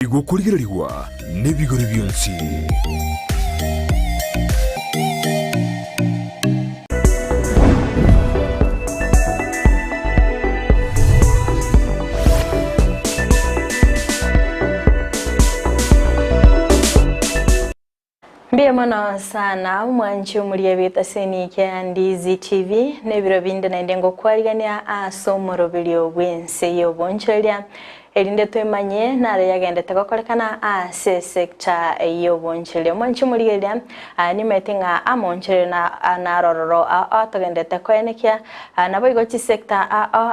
Igukurikirirwa n'ibigori byonsi. Mbiyamano sana mwanchi umuliye bita Senike Ndizi TV nebiro binde na ndengo kwarigania asomoro bilyo bwense yo bonchelia elinde twemanye nare yagende takokolekana ase sector yo bonchelia mwanchi umuliye ni metinga amonchele na anarororo atagende takoenekia nabo igochi sector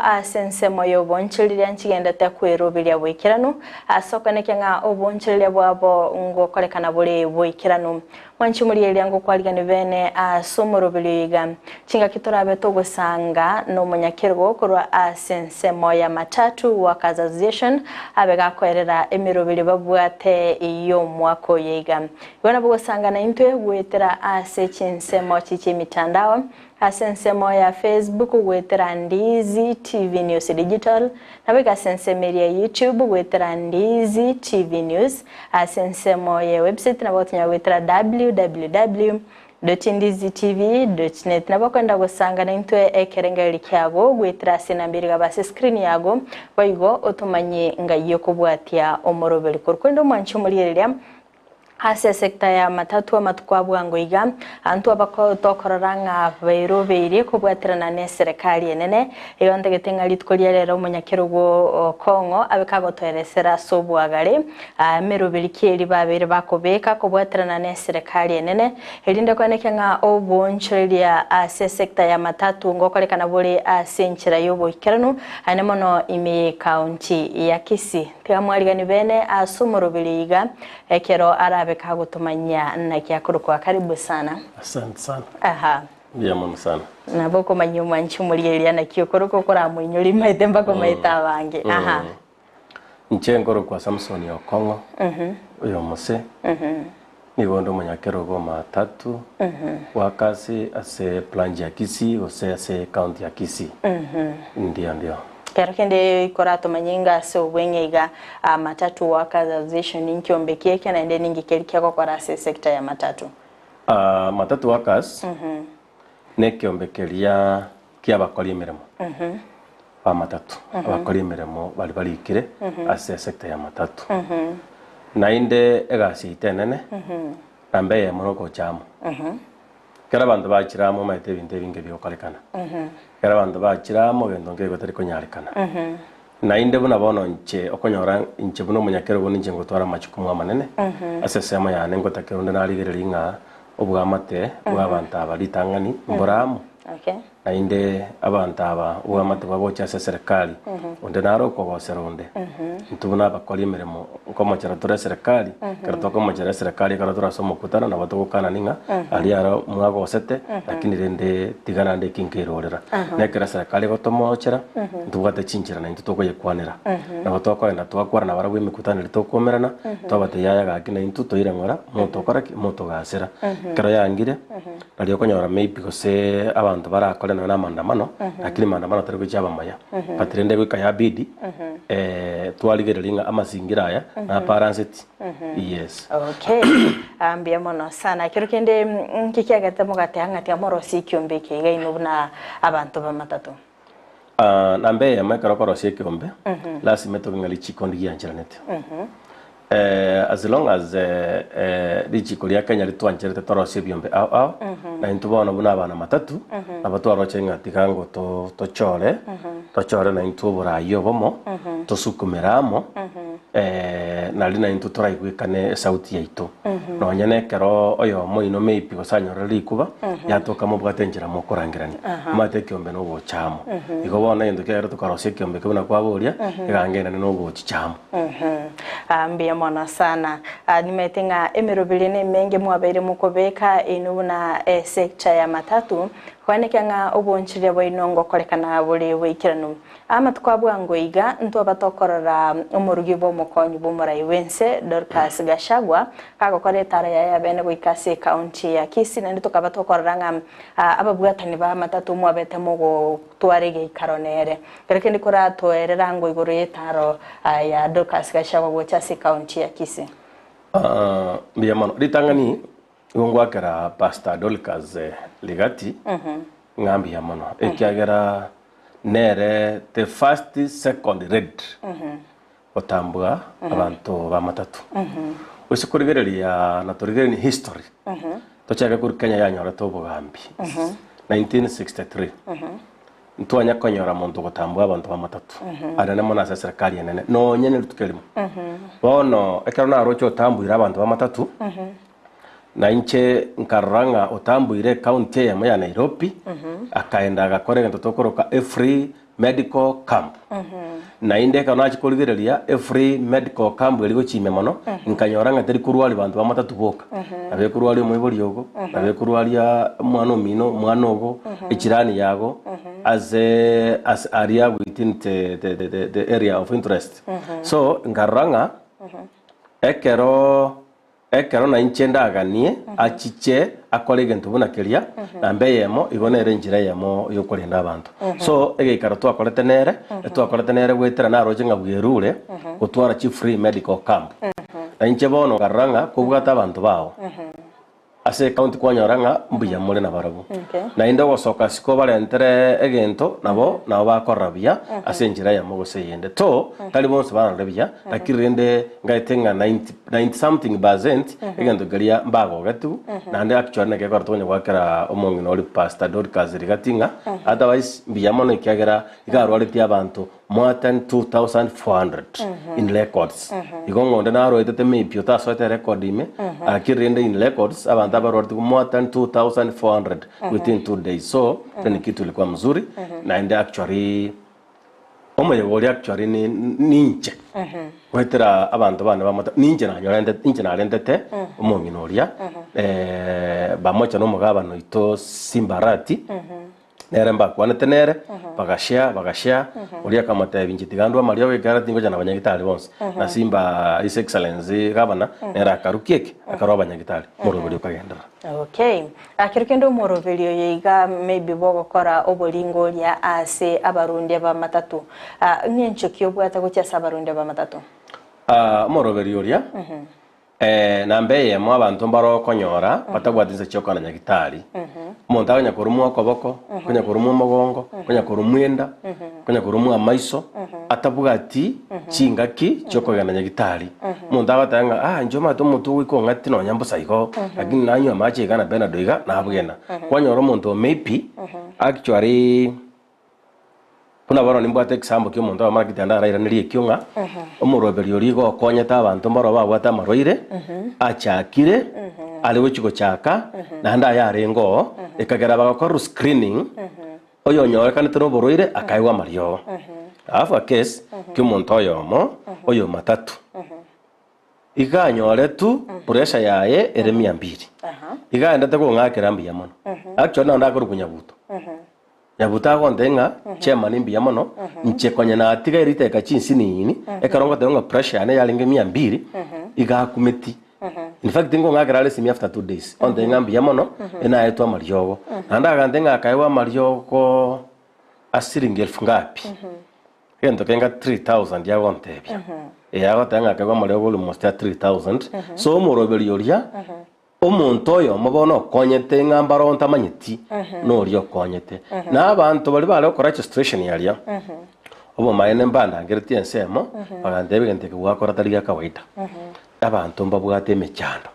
asense moyo bonchelia nchigende takwero bilya bwikiranu asokonekia nga obonchelia bwabo ngokolekana bole bwikiranu mwanchi muri yango kwaligane bene asomoro biliga chinga kitorabe togosanga no munyakirgo korwa asense moya matatu workers association abega kwerera emirobili babwate iyo mwako yega bona bogosanga na intwe gwetera ase chinse mochi chimitandao asense moya Facebook gwetera Ndizi TV News Digital nabega sense media YouTube gwetera Ndizi TV News asense moya website nabotinya gwetera www.ndizitv.net nabakwenda gusanga na intwe ekerengeri kyago gwetera sinambiri gabase screen yago bayigo otumanye ngayo kubwatia omorobeli korkwendo mwanchi muri ase sector ya matatu amatukwa ngoiga antu abako tokororanga bairobere kubwatirana ne serikali enene iyo ndegetenga litkolia rero munyakirugo Kongo abekago toeresera sobwagare meroberi kiri babere bakobeka kubwatirana ne serikali enene elinde kwaneke nga obonchelia ase sector ya matatu ngokolekana bole asenchira yobo ikiranu anemono ime county ya Kisii tiamwaligani bene asumurobeliga ekero beka gutumanya na kyakuruko karibu sana. Asante sana. Aha. Biyamano sana. Naboko manyuma nchumuliye na kyokuruko kora mwinyuri maite mbako maita bange. Aha. Nchengoro kwa Samson ya Kongo. Uyo mose. Nibondo manyakero goma tatu. Wakasi ase planji ya Kisii ose ase county ya Kisii. Ndio. Kero kende ikorato manyinga so wengega matatu workers association ninkiombekie kana ende ningikelikia kwa rase sector ya matatu. Matatu workers nekiombekelia kia bakoli emiremo. Ba matatu abakoli emiremo bali balikire ase sector ya matatu. Na inde egasi itenene nambe ya monoko chamo. Kera bantu bachiramo maite binte binge byokolekana. Kera bantu bachiramo bendo ngego tari konyarekana. Na inde buna bono nche okonyora nche buno munyakero buni nche ngotwara machukumu amanene. Asesema ya nengo takeronde naligerelinga obwamate bw'abantu abalitangani mboramu. Okay. Na inde abantu aba obwamate bwabocha serikali onde naro ko boseronde. Ntubuna bakoli emiremo nkomochera tura serikali kera tokomochera serikali kera tura somo kutana na batokana ninga aliara mwago sete lakini rende tigana nde kinkirorera nekera serikali gotomochera ntubate chinchira na ntutokoye kwanera na batoko na twakwara na barabwe mikutana litokomerana twabate yaya gakina intuto irangora motokora moto gasera kera yangire aliyo konyora maybe gose abantu barakora na mandamano lakini mandamano tari kuchaba maya patrende gwika ya bidi twaligerelinga amazingira aya na paranseti. Yes. Okay. Ambia mono sana kero kende nkikiagate mugate hangati amoro sikiombe kega inubuna abantu ba matatu. Nambe ya makarokoro sikiombe lasi meto ngali chikondi yanchiranete. As long as dichiko lya Kenya litwancherete torose byombe na intubona buna abana matatu abatwaro chenga tikango tochore na intubura yobomo tosukumeramo na lina intutora igwikane sauti yaito no nyane kero oyo moino meipi gosanyora likuba yatoka mu bwatenjera mu kurangirani mate kyombe no bochamo igobona yendo kero tukarose kyombe kubona kwaboria igangena no bochamo. Ambia mwana sana nimetenga emirobili ne menge mwabaire mukobeka inu na sector ya matatu kwaneke nga obonchire boinongo kolekana buli wikiranu ama twabwa ngoiga ntwa batokorora umurugi bo mukonyi bo murai wense Dorcas Gashagwa kago kore tara ya bene goikase county ya Kisii na ndito kabatokorora nga ababwatani ba matatu mwabete mugo twarege ikaronere kereke ndikora toerera ngo iguru yetaro ya Dorcas Gashagwa gochase county ya Kisii biyamano ritangani ngwakera Pastor Dorcas Ligati ngambi yamano ekyagera nere the first second red otambwa abantu ba matatu usikurigereria na turigereni history tochaga kuri Kenya yanyora tobugambi 1963 ntwanya konyora muntu gutambwa abantu ba matatu arane mona serikali yenene no nyene lutukelimo bono ekero na rocho tambwira abantu ba matatu na inche nkaranga otambwire county ya Nairobi akaenda agakorega ntotokoroka free medical camp na inde kana chikoligereria free medical camp eligo chime mono nkanyoranga teri kurwali bantu ba matatu boka abe kurwali mwibori yogo abe kurwali mwana mino mwana ogo echirani yago as area within the area of interest so nkaranga ekero na inchenda aganie achiche akorege ntubuna keria na mbeyemo igonere njira yemo yokorenda abantu so egeikaro twakorete nere gwetera na roje ngabwirure gutwara chi free medical camp na inche bono garanga kubwata abantu bao ase county kwanyoranga mbuya muri na barabu na indo gosoka siko barentere egento nabo bakorabia ase njira ya mogose yende to tali bonse bararabia lakirende ngaitenga 90 something percent egento garia mbago gatu na ande actually ne gekora tonye gwakera omongi no Pastor Dorcas Ligatinga otherwise mbuya mono ikyagera igarwaliti abantu more than 2400 in records igongonde na ro etete mepio taso ete record ime akirende in records abantu abarwaliti more than 2400 within 2 days so ni kitu ilikuwa mzuri na ende actually omoyegori actually ni ninche wetera abantu bana bamata ninche na nyorende ninche na rendete omongi noria bamocha no mugabano ito Simbarati neremba kwanete nere bagashia ulia kama tabinjitigandwa mario wegara tingo jana banyagitali bonse na Simba His Excellency gabana nera akarukieke akaroba banyagitali morobeli ukagendera okay akirikendo morobeli yiga maybe bogokora obolingo lya ase abarundi ba matatu nyencho kyobwata gucha sabarundi ba matatu morobeli ulia nambe yemo abantu mbaro konyora batagwatinze cyokana nyagitali umuntu abanya korumu akoboko kunya korumu mugongo kunya korumu enda kunya korumu amaiso atavuga ati chingaki cyokogana nyagitali umuntu abatanga njoma to mutu wiko ngati no nyambo saiko lakini nanyo amache kana bena doiga na abugena kwanyora umuntu maybe actually kuna baro nimbwate example kyo muntu amara kitanda raira niri kyonga omuroberi origo konyeta abantu mbaro babwata maroire achakire aliwe chiko chaka na nda yarengo ekagera bagakora screening oyo nyore kana tero boroire akaiwa mario afa case kyo muntu oyo matatu iganyore tu pressure yaye ere 200 igaenda te ko ngakera mbiya mono actually na ndakora kunyabuto nyabuta kondenga chema nimbi yamono nchekonya na atiga iriteka chinsi nini ekaronga tenga pressure ane yalinge 200 iga kumeti in fact ngo ngagerale simi after 2 days ondenga mbi yamono ena etwa maryogo anda gandenga akaiwa maryogo asiringi 1000 ngapi kendo kenga 3000 ya wontebya yago tenga akaiwa maryogo almost 3000 so morobeli yoria omuntu oyo mubono konyete ngambaro ntamanyiti no rio konyete na abantu bali bale okora registration yalia obo maene mbanda ngereti ensemo bagandebe gente gwakora tari kawaida abantu mbabwate mechando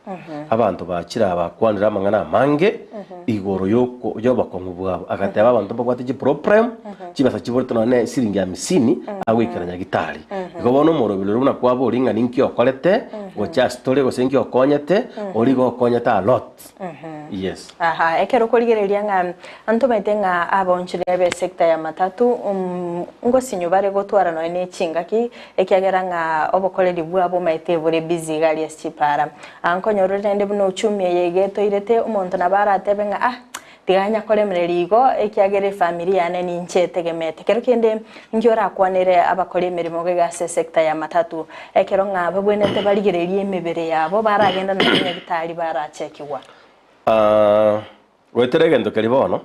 abantu bakira abakwanira amangana mange igoro yoko yobakongu bwabo agateba abantu mbabwate ji problem kibasa kiborto none siringi ya 50 awikeranya gitari igobono morobilo runa kwabo ringa ninki okorete gocha story go senki okonyete origo okonyeta a lot Yes. Aha, ekero kurigereria nga antomete nga abonchire be sector ya matatu ngo sinyubare gotwara no ne chingaki ekyagera nga obokoreri bwabo maite bure busy gali esipara ankonyorore ndende buno uchumi yegeto irete umuntu nabara atebe nga tiganya kolemereri igo ekyagere familia ane ni nchetegemete kero kende ngiora kwanere abakore emirimo ga sector ya matatu ekero nga babwenete barigererie emibere yabo baragenda no nyagitari barachekiwa weterege ndo keribono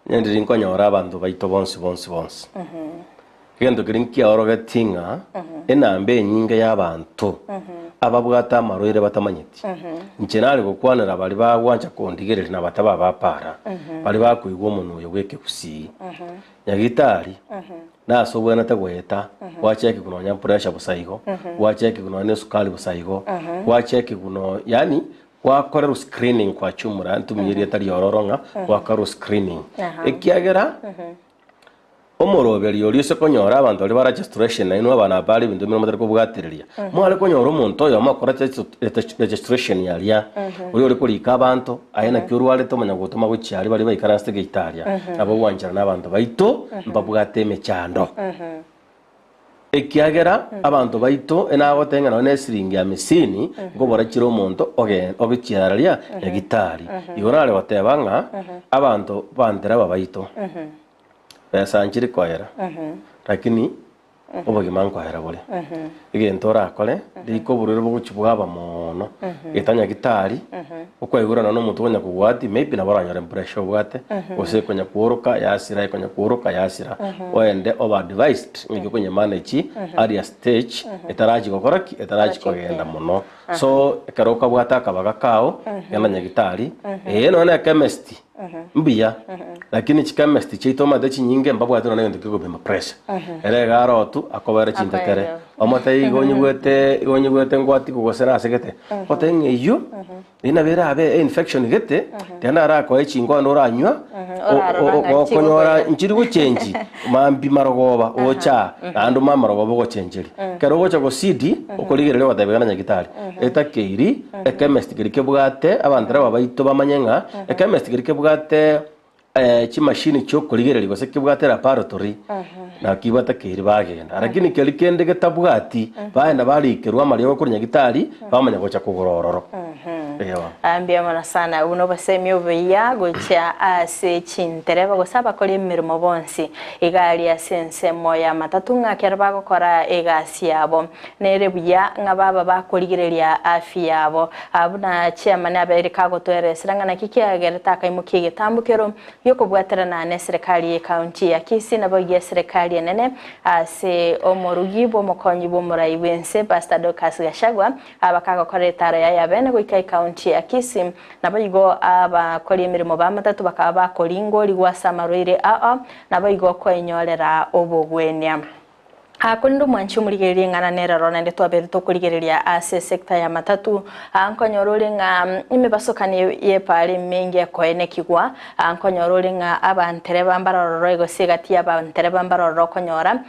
nyendiri nkonyora abantu baito bonsi kendo kirinkia orogetinga enambe nyinge y'abantu ababwata amarwire batamanyiti ncenari gukwanira bali bagwanja kondigerera na bataba bapara bali bakwigwa umuntu uyo gweke kusi nyagitari nasobwena tagweta wacheki kuno nya pressure busaigo wacheki kuno ne sukali busaigo wacheki kuno yani wakorera screening kwa chumura ntumiyeri tari ororonga wakorera screening ekiagera omoroberi oli sekonyora abantu ali bara registration na ino abana bali bintu bimwe matari kubwatiriria mwale konyora umuntu oyo amakora registration yalia oli kulika abantu ayena kyurwale tomanya gutuma gucyari bali bayikara stage italia abo wanjira n'abantu baito mbabwate mechando ekiagera abantu baito enagotenga no nesiringi ya misini ngo borakira umuntu ogicyararia ya gitari igorale batebanga abantu bandera babaito sanjiri kwahera lakini obagima kwahera bole igentora akole ndiko burero bw'uchubwaba mono etanya gitari ukwegurana no muntu wonya kugwati maybe nabaranyore pressure bwate ose konya kuruka yasira wende over advised ngiko konya manage area stage etaraji gokoraki etaraji kogenda muno so karoka bwata kabaga kao yana gitari no na chemistry mbia lakini chemistry chito madachi nyinge mbabwate no ngende kigopima pressure ere garotu akobara chintekere omote igonyugwete ngwati kugosera asegete otenge iyo ina bera abe infection gete tena ara ko echingo noranywa okonyora nchiri guchenji mambi marogoba ocha andu mamarogoba gochenjeri kero gocha go CD okoligerere watabegana nyagitari etakeiri chemistry kirike bwate abandara babaito bamanyenga chemistry kirike bwate chimashini cyo kurigerera gose kibwate laboratory na kibata kiri bagenda lakini kelikende getabwati baenda balikerwa mariyo kuri nyagitari bamanya gocha kugorororo ambia mana sana uno basemi obeya gocha ase chintereba gosaba kuri emirimo bonsi igali ya sense moya matatunga kerba gukora egasi yabo nere buya ngababa bakurigereria afi yabo abuna chairman aberika gotweresanga na kikiagereta kaimukige tambukero yoko bwaterana na serikali ya county ya Kisii na bogia serikali nene ase omorugibo mokonyi bo murai wense Pastor Dorcas Gachagua abakaga koretara ya bene goikai county ya Kisii na boigo aba kori emirimo bamatatu bakaba koringo ligwasa marwire na boigo kwenyorera obogwenya Akundo mwanchi umurigereria ngana nera rona nde twabere tukurigereria ase sector ya matatu ankonyorore nga imebasokani ye pale mengi koene kigwa ankonyorore nga abantere bambaroro ego sigati abantere bambaroro konyora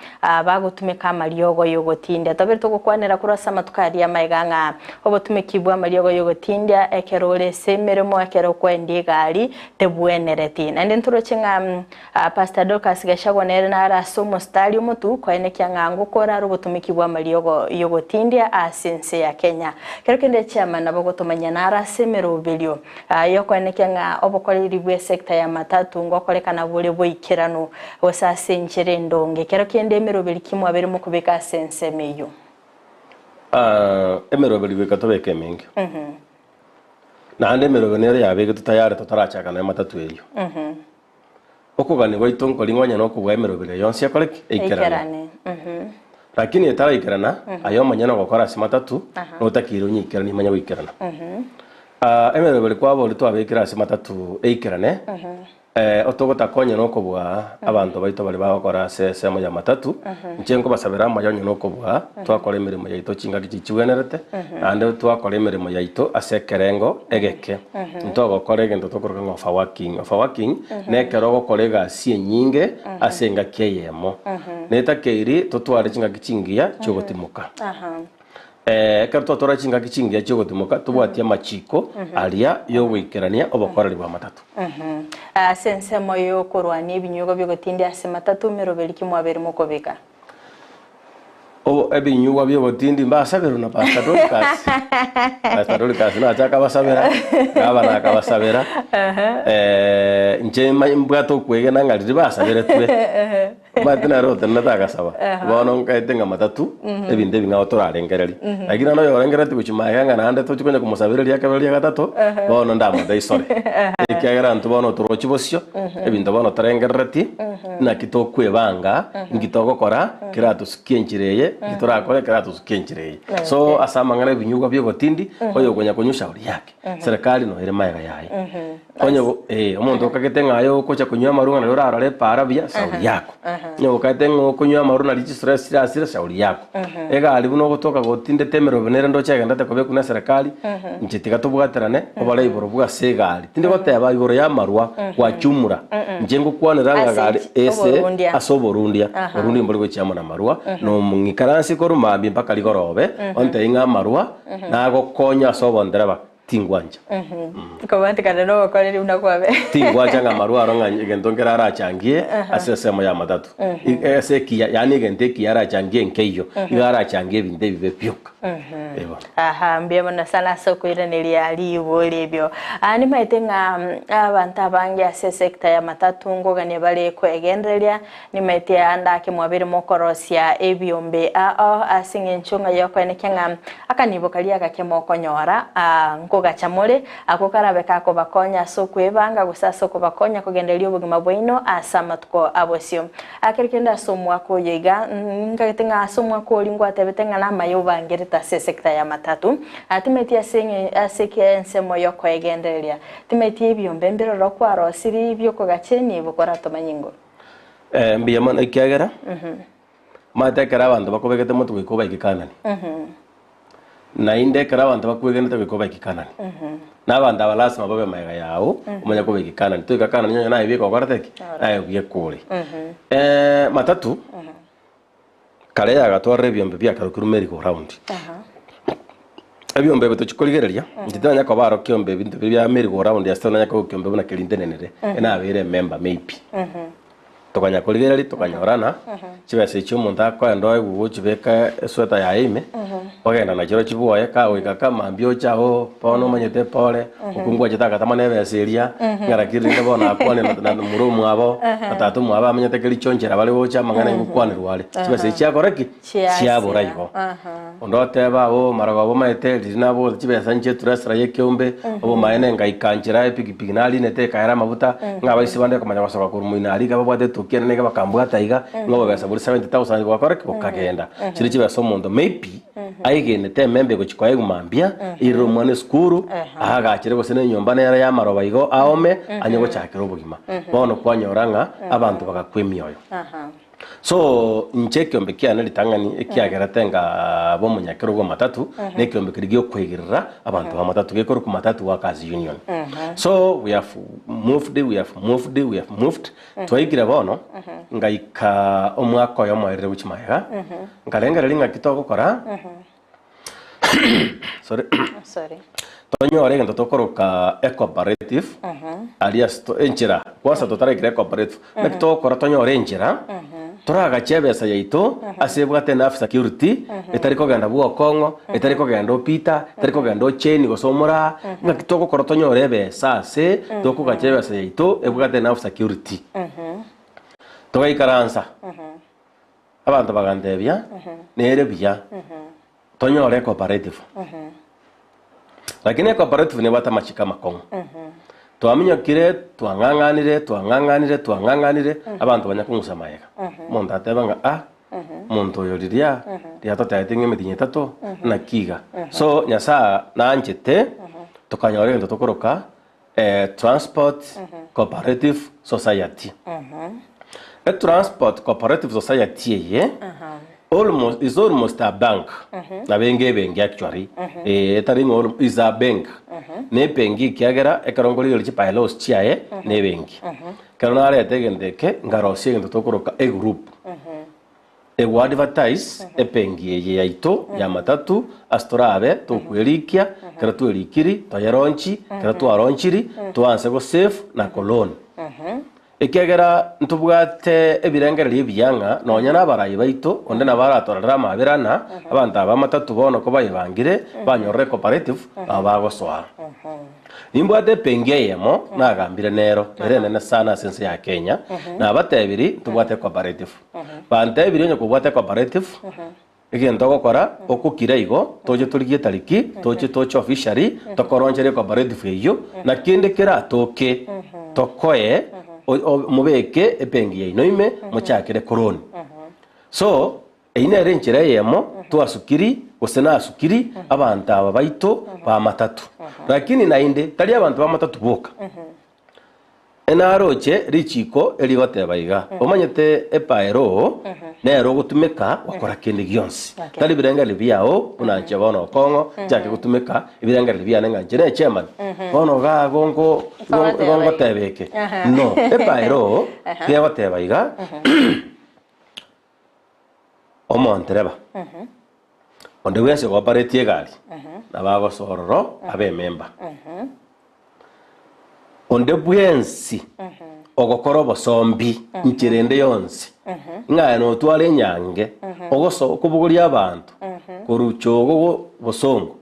bagutumika mariogo yogotinda twabere tukukwanira kurasa matukari ya maiganga obotumikibwa mariogo yogotinda ekerore semeremo ekero kwendi gari tebwenereti nende nturocenga Pastor Dorcas Gachagua nere na rasomo stadium mutu koene kyanga ngukora rubutumiki bwa mariogo yogotindia asense ya Kenya kero kende chairman nabo gotomanya nara semero belio yokoneke nga obokoreri bwe sector ya matatu ngokorekana bule boikirano osase nchere ndonge kero kende emero belikimwa bere mu kubeka sense meyo emero beli bekatobeke mengi na ande emero benere yabege tutayare tutarachaka na matatu eyo okugani goitonko lingwanya no kubwa emero bele yonsi akoreki eikerane lakini etara ikerana ayo manyana gukora simatatu no takiro nyikerani manya wikerana emero bele kwabo lito abekira simatatu eikerane otogota konye no kubwa abantu baito bali bakora sese moya matatu nchengo basabera mayanyo no kubwa twakora emirimo yaito chinga gichiwenerete ande twakora emirimo yaito asekerengo egeke ntogo korege ndo tokoroka ngofa working nekero gokorega sie nyinge asenga keyemo neta keiri totware chinga gichingia chogotimuka Ekero twatora chingaki chingia chiogotimoka tobwatia amachiko aria yogoikerania obokoreri bwa matatu. Ase ensemo yokorwania ebinyugo biogotindia ase matatu meroberi kimwabere mokobeka. Ebinyugo byogotindi mbasabero na Pastor Dorcas. Pastor Dorcas nachaka basabera ngabana akabasabera. Nche mbwato kwegena ngaliri basabere twe. Matina rote natagasaba bono nkaitenga matatu ebinde binga otorarengereri agina no yorengerati guchimaya nande tochikonya kumusabireria kabiri gatatu bono ndamunda isore ikiagera ntu bono torochi bosio ebindo bono tarengerati na kitokwebanga ngitogokora kiratusikienchireye gitorakore kiratusikienchireye so asamangana binyugo byogotindi oyo gonya kunyusha uri yake serikali no ire maega yaye onyo omuntu kagetenga ayo kocha kunywa marunga na rora re parabia sauri yako nyo kaitengo kunywa maruna lichi stress asira shauri yako ega ali buno gotoka gotinde temero benere ndo chega ndate kobe kuna serikali nchitika tubwaterane obale iboro bwa segali tinde goteba iboro ya marwa kwa chumura njengo kwanira ngari ese asoborundia Burundi mbole gochama na marwa no ngikaransi korumambi mpaka ligorobe onte inga marwa na gokonya asobondera tingwanja komante kana no bakoreri unakwabe tingwanja nga marwa ronga ngentongera arachangie asesemo ya matatu ese kia yani ngenteki arachangie nkeyo arachangie binde bibe byuka aha mbiyemo na sala soko ireneria alibo lebyo ani maitenga abantu abangi ase sector ya matatu ngogane bale kwegenderia ni maite andake mwabere mokorosia ebyombe asinge nchunga yoko enekenga akanibo kali akakemo konyora ngogachamole akokarabe kako bakonya soko ebanga gusasa ko bakonya kugenderia obugima bwino asamatuko abosio akerikenda somwa ko yega ngatenga somwa ko lingwa tebetenga na mayoba ngerita se sector ya matatu atimetia senye aseke nsemo yoko egenderia timetie byombe mbero rokwaro siri byoko gacheni bukora tomanyingo mbiyama ikiagera matekera abantu bakobegete mutu gwikoba igikanani na inde kara abantu bakwegene gwikoba igikanani n'abantu abalasima babe maega yawo umanya ko igikanani to igikanani nyo na ibiko kwarateki ayo byekuri matatu kale yagatwara ebyombe byakarukurumeri go round ebyombe betuchikoligereria nditanya ko baro kyombe bintu bya meri go round yastana nyako kyombe buna kilindenenere enabere member maybe tokanya koligereri tokanyorana chibese cy'umuntu akwenda guchibeka esweta ya ime ogenda na kiro chibuoye ka wika kama mbio chao pono manyete pole ukungwa chitaka tamane beseria ngarakirinde bona akwane na murumu abo atatu mwaba manyete kili chonjera bali bocha mangana ngukwanirwale chibese cyakoreki cyabora iho ondoteba marago maite linabo chibese nche turasra yekyombe obo maene ngaikanjira epikipiki nali nete kaira mabuta ngabaisi bande komanya basoka kurumuinari gababwate tukene nega bakambwata iga ngoba besa buri 70,000 gwakoreki okagenda chiri chibese omuntu maybe aigene temembe gochikwaye gumambia iro mwane skuru agakire gosene nyomba nera ya maroba igo aome anyogo chakiro bugima bono kwanyoranga abantu bagakwemioyo so nchekyombe kiana litangani ekiagera tenga bo munyakiro go matatu nekyombe kirigyo kwegirira abantu ba matatu gekoro ku matatu workers union so we have moved twayigira bono ngaika omwaka yo mwerere buchimaega ngalengerera linga kitogokora sorry tonyore ngento tokoroka cooperative alias to enchira kwasa totarekire cooperative nekitokora tonyore enchira toraga chebesa yaito asebwate na security etariko ganda bwo kongo etariko ganda opita etariko ganda ocheni gosomora ngakitoko koro tonyore besa se tokuga chebesa yaito ebwate na security togaikaransa abantu bagandebya nere bya tonyore cooperative lakini cooperative ne bata machika makongo twaminyokire twanganganire abantu banyakungusa maega muntu atebanga muntu yoriria riato taetinge mitinye tato na kiga so nyasa nanjete tukanyore ngento tokoroka transport cooperative society transport cooperative society ye almost a bank na bengi actually taringo is a bank ne bengi kiagera ekarongoli yoli chipilos chiae ne bengi karona ale tegendeke ngarosie ngento tokoroka group ego advertise epengie yaito ya matatu astorabe tukwerikia kera tuerikiri toyeronchi kera twaronchiri twanse go save na koloni ekegera ntubwate ebirengere byanga nonya nabarayi baito onde nabaratorera mabirana abantu aba matatu bono ko bayibangire banyorre cooperative abagoswa imbwate pengie yemo nagambire nero erene sana sense ya Kenya na batebiri tubwate cooperative bantebiri nyo kubwate cooperative egento gokora okukira igo toje turigie tariki toje officially tokoronjere cooperative iyo na kinde kira toke tokoye mubeke epengie inoime muchakire koloni so ine renchire yemo twasukiri usena asukiri abantu aba baito ba matatu lakini nainde tali abantu ba matatu boka enaroche richiko eligotebayiga omanyete epaero nero gutumeka wakora kende gionsi tali birengale byao unanche bono kongo jake gutumeka ibirengale byane nganje ne chairman bono ga gongo tebeke no epaero byagotebayiga omontereba onde wese goparetie gari nabago sororo abe member onde bwensi ogokoro bosombi nchirende yonsi ngaya no twale nyange ogoso kubuguria abantu koruchogo bosongo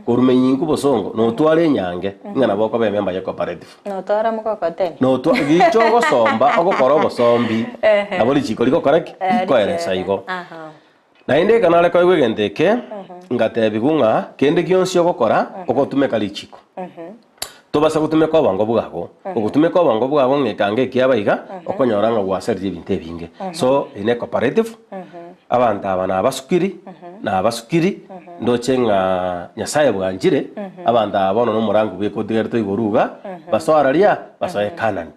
korumenyingu bosongo no twale nyange ngana boko be member ya cooperative no twara mukokoteni no twa gichogo somba ogokoro bosombi aboli chiko liko koraki koeresa igo na inde kanale ko igwendeke ngatebigunga kende gionsi ogokora ogotumeka lichiko tobasa gutumeka abango bwago ogutumeka abango bwago ngekange kiabaiga okonyoranga gwasarije ibintu ebinge so ine cooperative abantu abana abasukiri ndochenga nyasaye bwanjire abantu abono no murangu beko digerto igoruga basoararia basoe kanani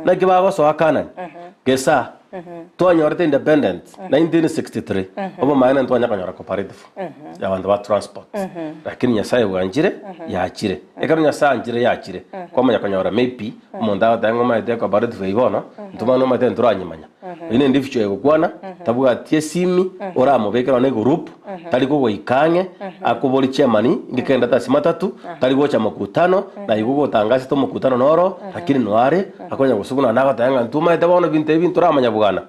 na kibago so kanani gesa twanyorete independent 1963 obo maana ntwanya kanyora cooperative ya bantu ba transport lakini nyasaye bwanjire yakire ekaro nyasaye njire yakire kwamanya kanyora maybe umuntu atango maite cooperative ibona ntuma no maite nturanyimanya ine ndificho yegukwana tabuga tie simi ora mubekera ne group tali ko goikange akuboli chairman ngikenda tasi matatu tali gocha makutano na igugo tangazi to makutano noro lakini noare akonya gusuguna naga tanga ntuma itabona bintu ramanya bugana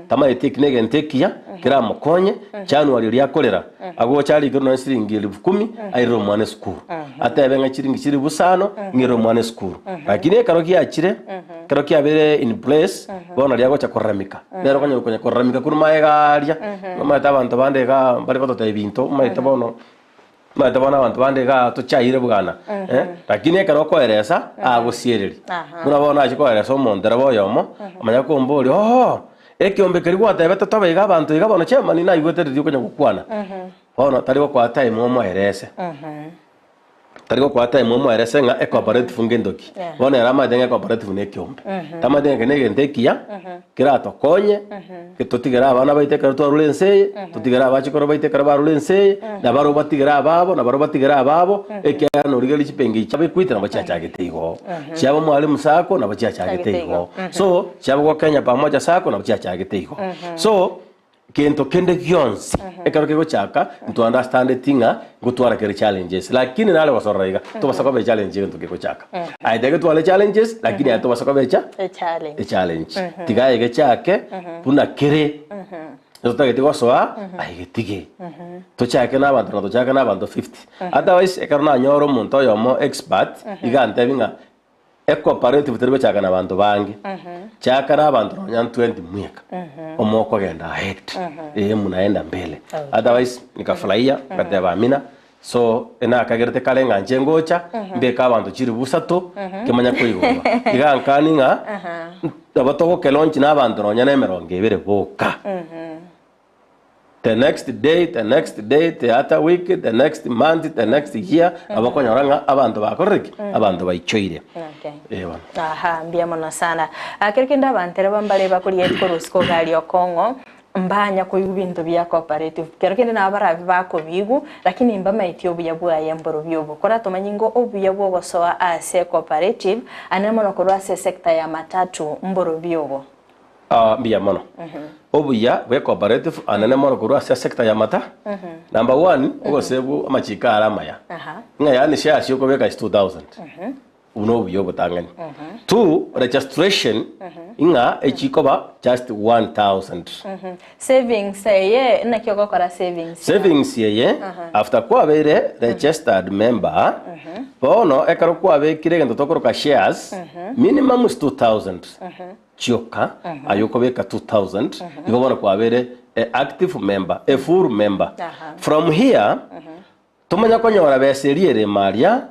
tama eteknege ntekia kira mukonye January lyakolera ago chali gino siringi 10,000 ayiro mwane school atebe nga chiringi chiri busano ngiro mwane school lakini karoki achire karoki abere in place bona lyago cha koramika nero kanya koramika kuruma egaria mama tabantu bandega bari koto tebinto maita bono maita bona abantu bandega to chaire bugana lakini karoko eresa agusiereri murabona achikoeresa omontere boyomo amanya kombori ekiombe keri gwatebe totabaiga abantu iga bono chairman na igwetereri okonya gukwana bono tari kwa time omo erese tari kwa time omo erese nga cooperative ngendoki bono era madenga cooperative ne kiombe tamadenga ne gentekia kira tokonye kitotigera abana baitekera twarulense tutigera abachikoro baitekera barulense na baro batigera ababo ekiano rigeli chipengi chabe kwitira bachachagete igo chabo mwalimu sako na bachachagete igo so chabo kwa Kenya pamoja sako na bachachagete igo so kento kende gionsi ekaro kego chaka to understand tinga gutwara kere challenges lakini nale wasoraiga to basako be challenge ngento kego chaka aidege to wale challenges lakini ato basako be challenge tiga ege chake puna kere Nota que soa ai tige to chake na abantu to chake na abantu 50 otherwise ekaro na nyoro muntu yomo expert igante binga cooperative terbe chaka na abantu bangi chaka na abantu nya 20 mweka omoko genda ahead munaenda mbele otherwise nikafurahia kateba amina so ena kagerete kale nganje ngocha mbeka abantu chiri busato kemanya koigoma igankani nga abatoko kelonchi na abantu nya nemeronge ibere boka the next day, the other week, the next month, the next year, abakonyoranga abantu bakoreki, abantu baichoire. Ewa. Aha, mbiamono sana. Kirikenda bantere bambale bakuri etkorusko gali okongo. Mbanya ko ibintu bya cooperative kerokende na abaravi bako bigu lakini mbama itio bya bwa yamboro byobo kora tomanyingo obya bwo soa ase cooperative anamo no korwa se sector ya matatu mboro byobo Mbia mono. Obuya we cooperative anene mono kurwa cia sector ya mata. Number 1 ugosebu amachika alama ya. Nga yani share sio kubeka is 2000. Uno buyo butangani. 2 registration inga echikoba just 1000. Savings ye na kyoko kora savings ye after kwa bere registered member bono ekaro kwa be kirege tokoroka shares minimum is 2000 chioka ayoko beka 2000 igobona kwa bere active member a full member from here tumanya konyora beseriere maria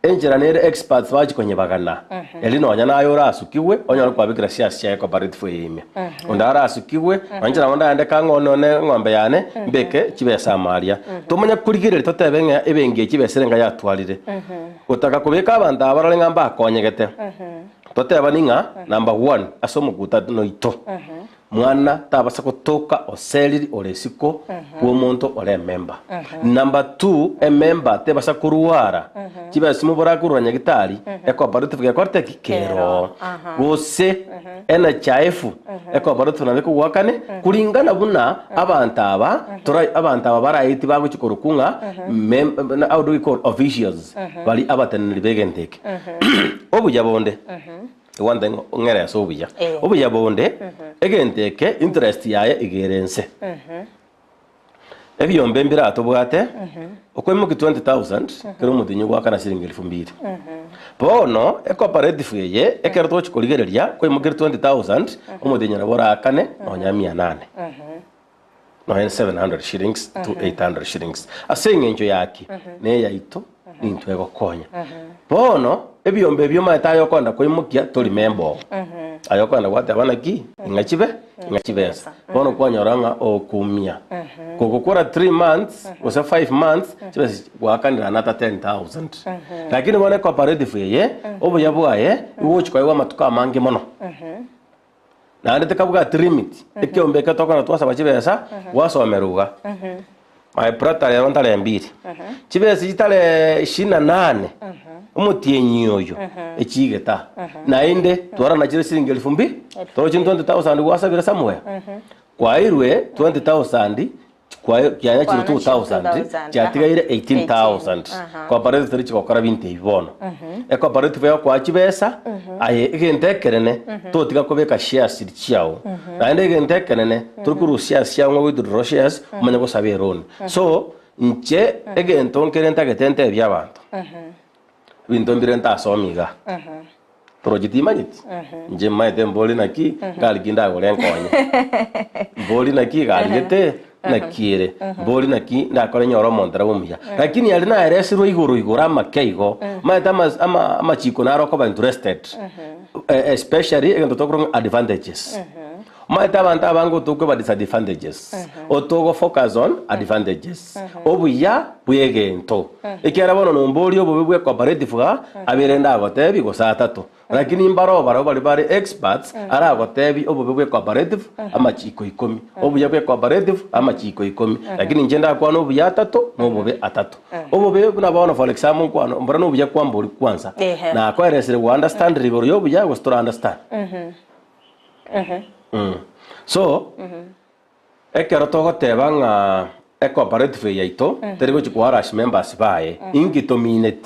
engineer experts baji kwenye bagana elino wanyana ayora asukiwe onyora kwa bikira shares ya cooperative yime ondara asukiwe anjira wanda ande kangono ne ngombe yane mbeke kibesa maria tumanya kurigire totebenga ebenge kibeserenga yatwalire utaka kubeka abantu abarole ngamba akonyegete toteba ninga number 1 asomuguta no ito mwana tabasa kutoka oseliri olesiko ku muntu ole member number 2 a member tebasa kuruara kibasi mubora kurwanya gitari cooperative yakorte kikero gose NHIF cooperative nabiko gwakane kulingana buna abantu aba barayiti baguchikorukunga how do we call officials bali abateneri begenteke obuja bonde wanda ngere so obuja bonde egenteke interest yaye igerense ebiyombe mbira atobwate okwemuki 20000 kero mudinyo gwakana shilingi 2000 bono cooperative ye ekero tochikoligereria kwemuki 20000 omudinyo nabora akane nonyamia 8 no 700 shillings to 800 shillings asengenjo yaki ne yaito nintu egokonya bono ebiyombe byo matayo konda kwimukia toli membo ayokonda gwate abana ki ingachibesa bono kwanyoranga okumia kokokora 3 months osa 5 months chibesi gwakanira nata 10000 lakini bone cooperative ye obuya bwaye uwochikwa wa matuka mangi mono na ndete kabuga 3 limit ekyombe katokana twasa bachibesa wasomeruga my brother ya ndale mbiri chibesi chitale 28 umutienyoyo echigeta nainde twara na chire shilingi 2000 toro 20000 gwasabira samwe kwa irwe 20000 kwa kyanya chiro 2000 kyatigaire 18000 cooperative tiri chikokora 20 ibono cooperative yo kwa chibesa aye igentekerene totiga kubeka shares chiao nainde igentekerene turukuru shares chiao withdraw shares umanya gusabira loan so nche egentonkere getente byabantu bintu mbirenta asomiga project imanyiti nje maite mboli naki galiginda golenkonye mboli naki galigete nakire mboli naki ndakore nyoro mondra bumuya lakini yali na eresiro igura makeigo maite ama chiko na roko ba interested especially egento tokro advantages maite abantu abango tokwe ba disadvantages otogo focus on advantages obuya bwegento ekera bono nomboli obo bwe cooperative ga abirenda agotebi go saa 3 lakini mbaro bari experts ara agotebi obo bwe cooperative amachiko 10 obuya bwe cooperative amachiko 10 lakini njenda kwa no buya 3 no bobe 3 obo bwe na bono for example kwa no mbara no buya kwa mboli kwanza na kwa resere wa understand river yo buya go store understand so ekero togotebanga cooperative yaito terigo chikwara members bae ingitomine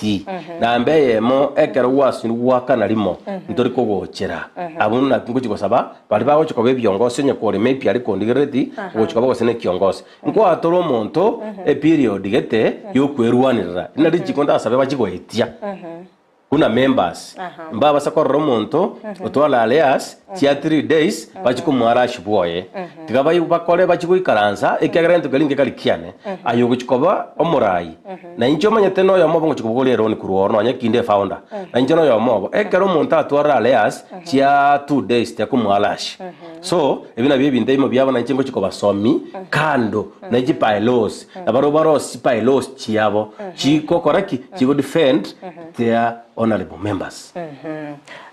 na mbeyemo ekero wasu wakana limo ntori kogochera abuna nguchikosaba bali bago chikobe byongoso nyekore maybe ari kondigereti gochikoba gosene kyongoso ngo atoro monto e period gete yokwerwanira inari chikonda asabe bachigoetia kuna members mbaba sakorro monto otwala alias tia 3 days bachikumwara shiboye tikaba yubakole bachikuikaranza ekiagarento galinge kalikiane ayo guchikoba omurai na incho manyete no yomo bongo chikubogolero ni kuruorno nyakinde founder na incho no yomo ekero monto atwara alias tia 2 days takumwalash so ebina bibinde imo byabo na inchengo chikoba somi kando na jipailos na barobaro sipailos chiabo chiko koraki chigo defend their honorable members.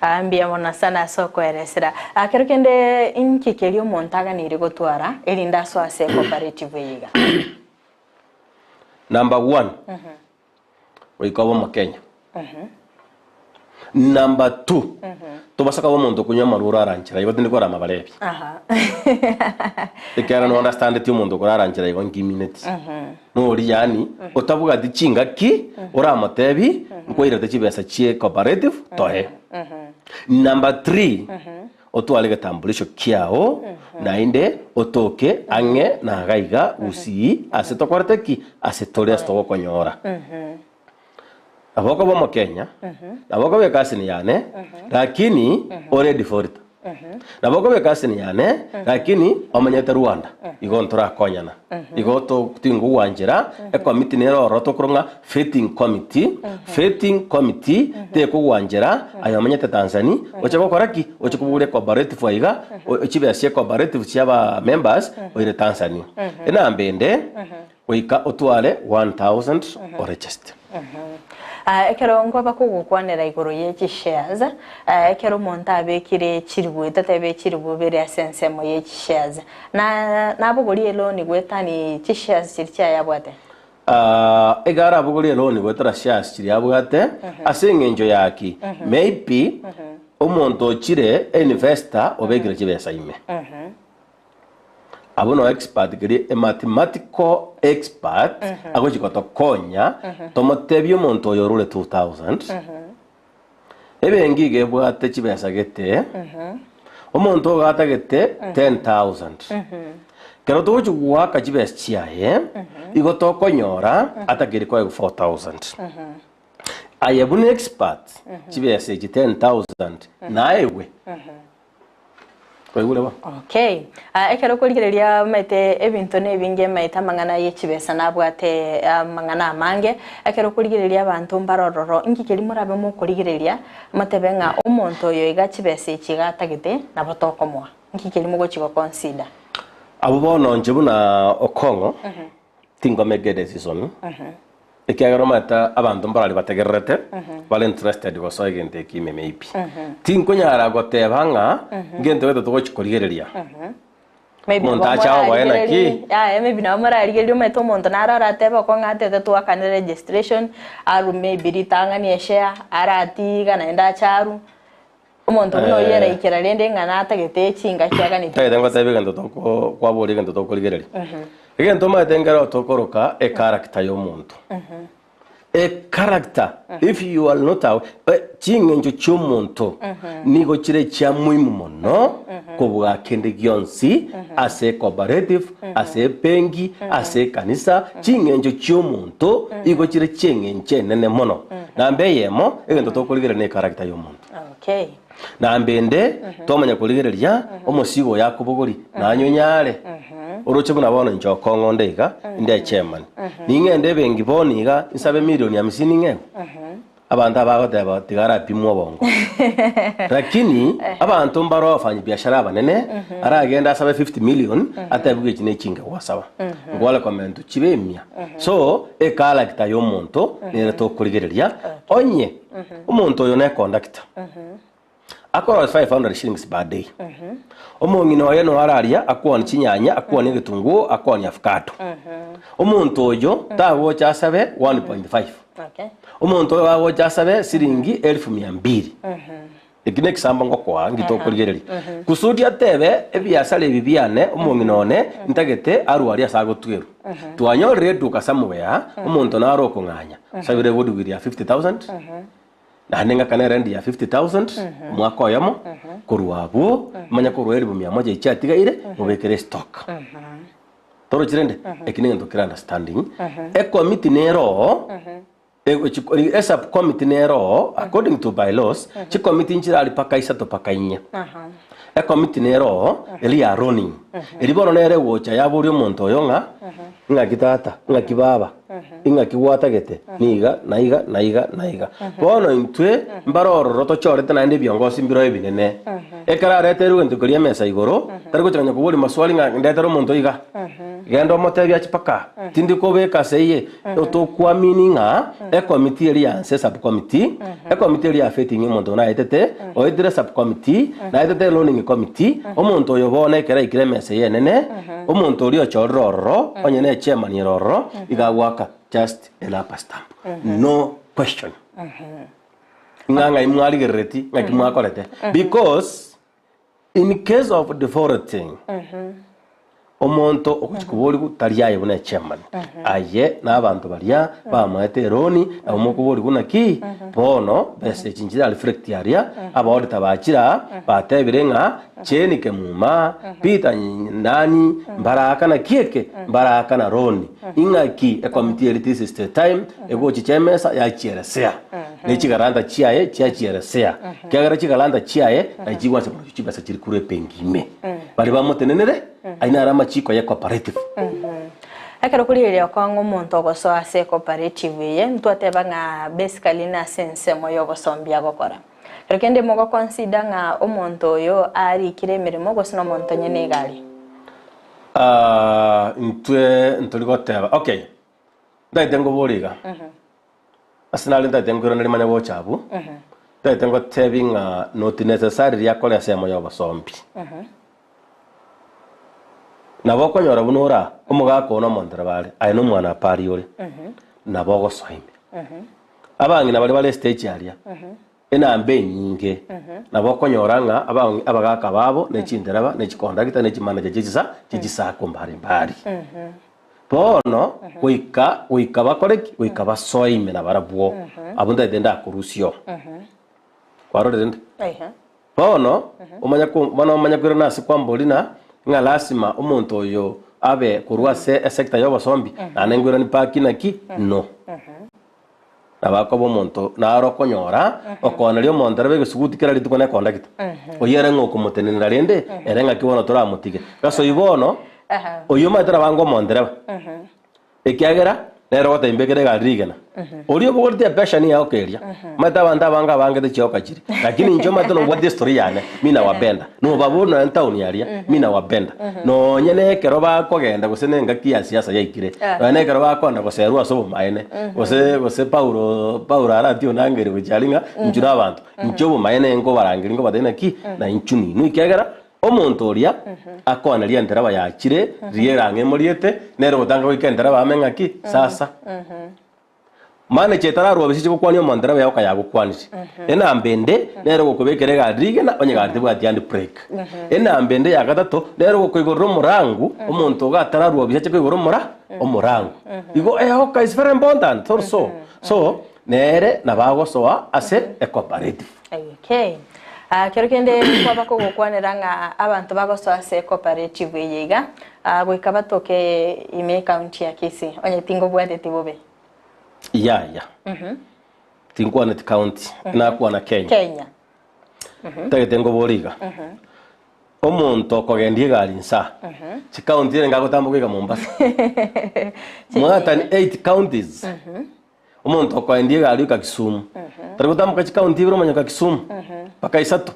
Ambia mona sana soko eresera. Akero kende inkikeli omontaga niri gotwara elinda so ase cooperative yiga. Number 1. Wikobo Makenya. Number 2 tubasaka bomuntu kunywa marura aranchira igo tindi kora mabalebi ikera no understand ti umuntu kora aranchira igo ngimineti no uri yani otavuga dichinga ki ora motebi nkoira te chibesa chie cooperative tohe number 3 otwale gatambulisho kiao nainde otoke ange na gaiga usi asetokorete ki asetore astogo konyora aboko bomo Kenya aboko be kasini yane lakini already default naboko be kasini yane lakini omanyete Rwanda igontora konyana igoto tingu wanjira e committee nero roto kronga fitting committee te ko wanjira ayo manyete Tanzania oche koraki oche kubure cooperative aiga ochibe asie cooperative chiaba members oire Tanzania ena mbende oika otwale 1000 or register ekero ngoba kugukwanera igoro y'eki shares ekero monta abekire chiribu tatebe chiribu bere asensemo y'eki shares na bugori loan gwetani chi shares chircha yabwate egara bugori loan gwetara shares chiri yabwate asengenjo yaki maybe omonto chire investor obegire chibesa ime abono expert giri a mathematical expert agochikoto konya tomotebyo monto yorule 2000 ebengi gebwate chibesa gete omonto gata gete 10000 kero tochu gwaka chibesa chiaye igoto konyora atagiri kwa 4000 ayebuni expert chibesa 10000 naewe okay ekero kurigereria mete ebintu nebinge maita mangana yechibesa nabwate mangana amange ekero kurigereria abantu mbarororo ingikeri murabe mu kurigereria matebenga omonto yo igachibesa ichigatagite nabotokomwa ingikeri mu gochigo consider abo bono njebuna okongo tingome get decision ekiagaro mata abantu mbarali bategererete bale interested go so igente kime maybe tinkunyara gotebanga ngente weto togochikorigereria maybe montacha waena ki maybe na mara rigerio meto monto narara teba ko ngate to akane registration aru maybe ritanga ni share arati kana enda charu omonto no yera ikera rende ngana atagete chinga kiaga ni tayenda ngotabe gento toko kwabori gento tokorigereria egento matengera tokoroka e character y'omuntu a character if you are not chingenjo cy'omuntu nigo kire kya muhimu mono kubuga kende gyonsi ase cooperative ase pengi ase kanisa chingenjo cy'omuntu igo kire cyengenche nene mono nambe yemo egento tokorigera ne character y'omuntu okay nambende tomanya kurigereria omosigo yakubuguri nanyonyare uruche buna bona njokongo ndega inde chairman ningende bengi boniga isabe milioni 50 nge abantu abagoteba tigara pimwo bongo lakini abantu mbaro afanye biashara banene aragenda asabe 50 million atabuge kine kinga wasaba ngwala comment kibemya so e character y'omuntu nere to kurigereria onye umuntu oyo ne conductor akora 500 shillings per day omongino oyo no araria akwoni chinyanya akwoni gitungu akwoni avocado omuntu oyo tawo chasabe 1.5 okay omuntu oyo wawo chasabe siringi 1200 ikine kisamba ngokwa ngitokurigereria kusudi atebe ebiasale bibiane omongino one ntagete aruari asagotweru twanyorere duka samuya omuntu naro kunganya sabire wodugiria 50000 na nenga kanera ndi ya 50000 mwaka oyamo kuruabo manya kurueri bumya moja ichatigaire mubekere stock toro chirende ekinenge to understanding e committee nero e sub committee nero according to bylaws chi committee nchirali paka isato paka inya e committee nero eli ya running eli bono nere wocha yaburi omuntu oyonga nga kitata nga kibaba inga kiwata gete niga naiga bono intwe mbaroro to chorete na ndi byongosi mbiro ebinene ekara rete ruwente kuria mesa igoro tariko chanya kubuli maswali nga ndetero omuntu iga gendo motebya chipaka tindi kobeka seye otokwamini nga e committee eli ya sub committee e committee eli ya fitting omuntu na etete o edire sub committee na etete learning committee omuntu oyo bone kera ikire mesa yenene omuntu oli ochororo onyene chairman yeroro igawaka just a lapa stamp no question nganga imwali gereti ngaki mwakorete because in case of defaulting omonto okuchikubori gutariaye buna chairman aye n'abantu baria bamwete roni abomokubori guna ki bono bese chinjira reflect area abori tabachira batebirenga cheni kemuma pita nani mbaraka na kieke mbaraka na roni ingaki a committee elite system time ego chichemesa ya chieresea ne chigaranda chiaye chieresea kyagara chigalanda chiaye na chigwa se chibasa chirikure pengime bali bamotenenere aina arama chiko ya cooperative akero kuliria kwa ngomonto goso ase cooperative ye ntwateba nga basically na sense moyo gosombia gokora rekende mogo consider nga omonto yo ari kiremeremo gosino monto nyene gali ntugoteba okay ndaitengo boriga asinali ndaitengo ro manya bochabu ndaitengo tebinga not necessary yakole ase moyo gosombi nabo konyora bunora omugako no mondera bale ayino mwana pari ore nabo gosoimbe abangi nabali bale stage area enambe nyinge nabo konyora nga abangi abagaka babo nechinderaba nechikonda nechimanager chijisa kombari mbari bono wika bakoreki wika basoime na barabwo abunda denda kurusio kwarore denda bono omanya kwira nasi kwambolina nga lasima omuntu oyo abe kurwa sector yo basombi anengwira ni paki naki no nabako bomuntu naro konyora okona lyo mondera bege sugutikira litukone konda kita oyere ngoko mutenenera rende erenga kibono tora mutige gaso ibono oyo matara bango mondera ekyagera nero gota imbegere garigena ori obogortia passion ya okeria mata banda banga bangete chioka chiri lakini njo mata no what story yane mina wabenda no babona en town yaria mina wabenda no nyene kero ba kogenda gusenenga kia siasa yaikire bane kero ba kona goserwa so maene gose Paulo aratio nangere buchalinga njura abantu njobo maene ngo barangiri ngo badena ki na inchuni no ikagera omuntu oria akona ria nderaba yakire rierange muriete nero gutanga wikendera bamenga ki sasa mane chetara rwabisi chikukwanio mandera yako yagukwanisi ena mbende nero gukubekere gadige na onye garte bwati and break ena mbende ya gatatu nero gukuyigorro murangu omuntu gatara rwabisi chikuyigorro omurangu igo hoka is very important so nere nabagosoa ase a cooperative okay kero kende kwabako gukwanira nga abantu bagosoa ase cooperative yiga gwika batoke ime county ya Kisii onye tingo bwate tibobe ya tingwa net county na kwa na Kenya tengo boriga omuntu kogendie gari nsa chi county renga gotambuka Mombasa mwata ni 8 counties omuntu kogendie gari ka Kisumu tari gotambuka chi county biro manyaka Kisumu paka isatu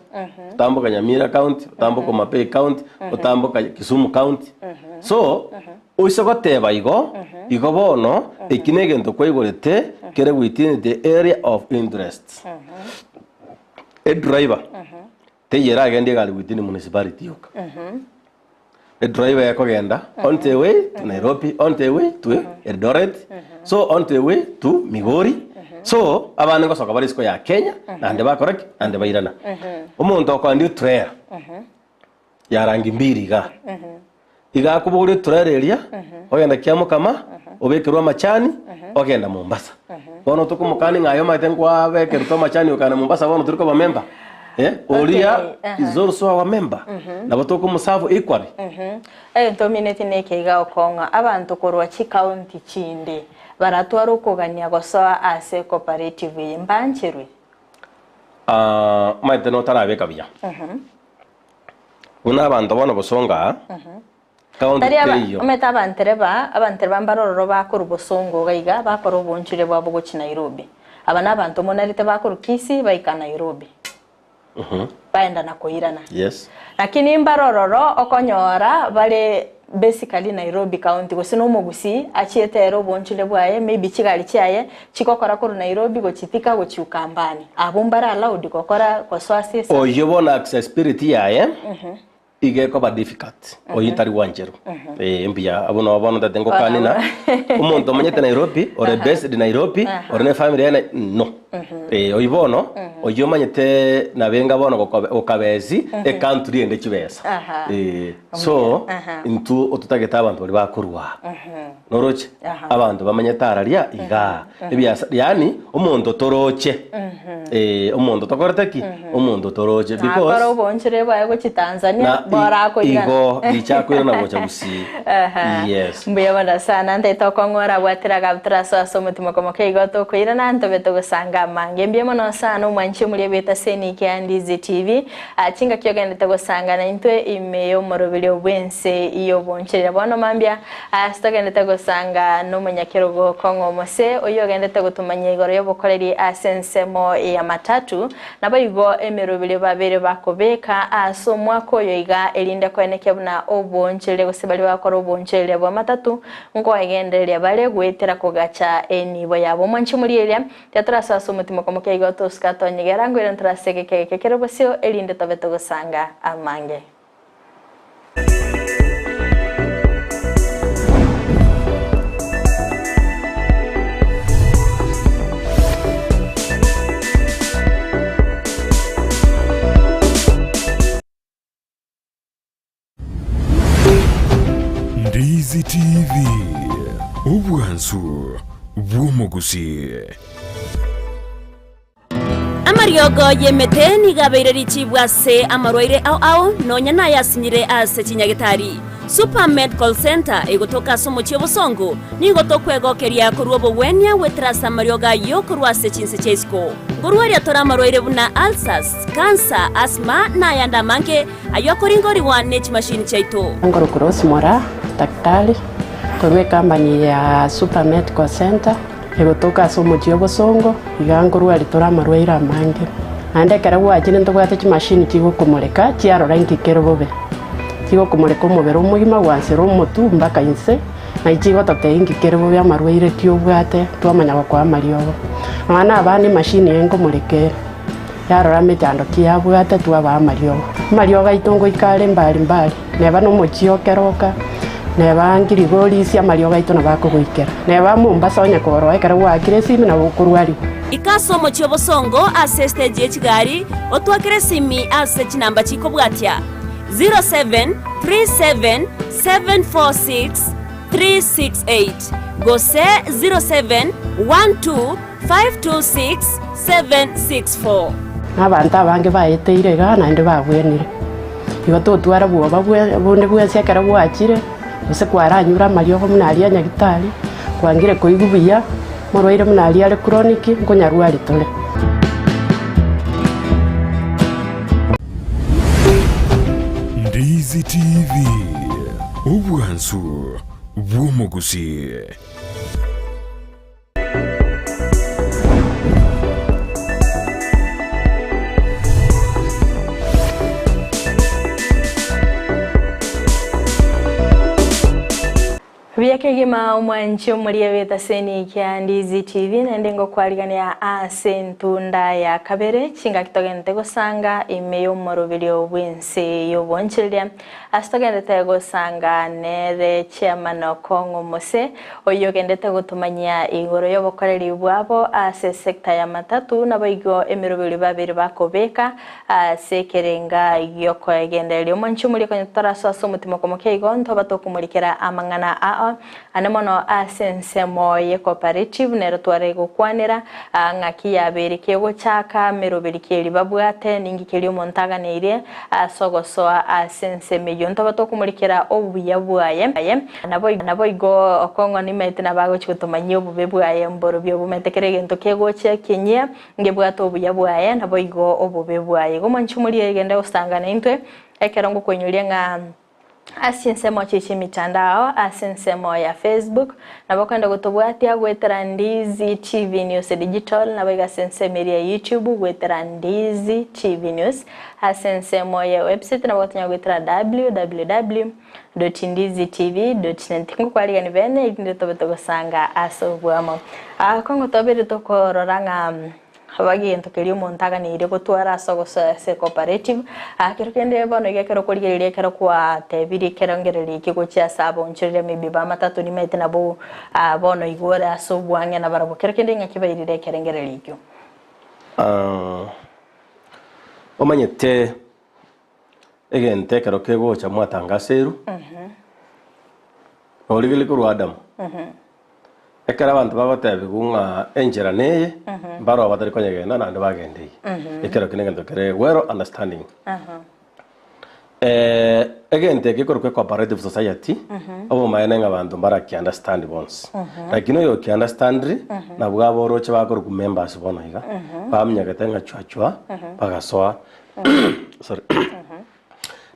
tambuka Nyamira county tambuka Mapei county tambuka Kisumu county so oisogoteba igo bono ikinege ndo kwigorete kere within the area of interest a driver teyera agende gali within municipality yoka a driver yakogenda on the way to Nairobi on the way to Eldoret so on the way to Migori so abantu ngosoka barisko ya Kenya nande bakoreki nande bayirana omuntu okwandi trailer yarangi mbiri ga iga kuburi turareria ogenda kiamo kama obekirwa machani ogenda Mombasa bono tukumukani ngayo matengwa bekirwa machani okana Mombasa bono turiko ba member oria is also our member nabo tukumusavu equally ntominete nekeiga okonga abantu korwa chi county chinde baratwara ukugania gosoa ase cooperative mbancherwe maite no tarabeka bya una abantu bono bosonga ometa abantereba mbarororo bakora ubusongo gaiga bakora ubunchire bwabo gochi Nairobi abana abantu monarite bakora Kisii baika Nairobi baenda na koirana yes lakini mbarororo okonyora bale basically Nairobi county gosino mugusi achietero ubunchire bwaye maybe chigali chiaye chikokora kuru Nairobi gochitika gochiukambani abumbara allowed kokora koswasi oyobona accessibility yaye ige ko ba difficult oyitari wanjeru mbia abono datengo kanina umuntu manyete Nairobi ore based Nairobi ore ne family ene no oyibono oyo manyete nabenga bono okabezi e country ende kibesa so intu otutageta abantu bali bakurwa noroche abantu bamanyeta araria iga ebyasa yani umuntu toroche umuntu tokorteki umuntu toroche because akoro bonchire baye ko Tanzania bora ko igo dichakwira na bocha busi yes mbuya bana sana ndeta ko ngora bwatira gabtra so mutima komo keigo to kwira na ntobeto gusanga mange mbye mono sana umwanchi muri beta seni Kyandizi TV achinga kyogenda gusanga na intwe imeyo morobili obwense iyo bonchire bono mambya astagenda gusanga no munyakirogo kongo mose oyo genda gutumanya igoro yo bokoreri asensemo ya matatu nabayigo emerobili babere bakobeka aso mwako yo iga elinde kweneke buna obonchire gusebali bakora obonchire bwa matatu ngo agenderia bale gwetera kugacha enibo yabo mwanchi muri elia tetrasa so mutima komo keigo to skato nyigera ngwira ntrasege kekero basio elinde tobeto gusanga amange Ndizi TV ubwansu bw'umugusi amaryogo yemeteni gabeireri chibwase amarwaire au nonya nayasinyire ase chinyagitari Super Medical Center egotoka somo chiobosongo ningotokwegookeria kurwa bowenia wetrasa maryoga yo kurwa ase chinse chesko ngurwaria tora amarwaire buna ulcers cancer asthma na yanda manke ayokoringoriwa nech machine chaito Ngoro Cross Mora daktari kwa company ya Super Medical Center egotoka somo chiobosongo igangurwa ritora marwaire amange ande karawa ajine ntogwate chi machine chigo kumureka chiaro rangi kerobobe chigo kumureka umubere umugima wansero umutu mbaka inse na ichigo tateingi kerobobe amarwaire kiobwate twamanya kwa mariogo abana abane machine yengo mureke yarora metando kiabwate twaba mariogo itongo ikale mbali neba no mochiokeroka neba ngirigori cia mariogo ito na bakugwikera neba Mombasa onya koro ekara wakire simi na bukurwari ikaso mochio bosongo ase stage echigari otwakire simi ase chinamba chiko bwatia 0737746368 gose 0712526764 abantu abange baeteire gana inde babwenire igo tutwara bwoba bunde bwese ekara bwachire use kwaranyura mariogo munaria nyagitari kwangire koigubiya morwaire munaria ale chronic nkonyarwari tole Ndizi TV ubwansu bw'umugusi Byakegema umwanchi muri beta seni Kyandizi TV nendengo kwaligania ase ntunda ya kabere chinga kitogende gusanga imeyo morobili obwense yo bonchilia astogende gusanga nere chairman Kongo Mose oyo gendete gutumanya igoro yo bokoreri bwabo ase sector ya matatu nabayigo emirobili babiri bakobeka sekerenga yoko egendelio umwanchi muri kontora so mutima komokeigo ntobato kumulikira amangana anemono asensemo ye cooperative nero tware gukwanira ngaki yabere kego chaka meroberi keri babwate ningi keri montaga neire sogoso asenseme yonto batokumulikira obuya bwaye nabo igo Kongo ni mete nabago chikutumanya obube bwaye mboro byo bumetekere gento kego che Kenya ngebwato obuya bwaye nabo igo obube bwaye gomanchumuri egende usanga nintwe ekerongo kwenyulia nga asensemo chichi mitandao asensemo ya Facebook nabakwenda gutubwatia gwetera Ndizi TV News Digital nabaga sensemo ya YouTube gwetera Ndizi TV News asensemo ya website nabakwenda gwetera www.ndizitv.net ngokwaliga ni bene inde tobeto gusanga asobwamo Kongo tobere tokororanga abagento keri omonto aganire gotwara aso se cooperative akero kende bono igekero korigereria kero kwa tebiri kerongereri ikigocha sabo nchirire maybe ba matatu ni mete nabo bono igora aso bwange na barabo kero kende ngakibairire kerengereri ikyo omanyete egente kero kegocha mwatangaseru origili ku Adam ekara abantu bagotebi gunga enjera neye baro batari konyegena nande bagendeye ekero kinegento kere well understanding egente gikorwe cooperative society abo mayene abantu baraki understand bonds lakini yo ki understand na bwabo roche bakoro ku members bono iga bamnya gatenga chwachwa bagasoa sorry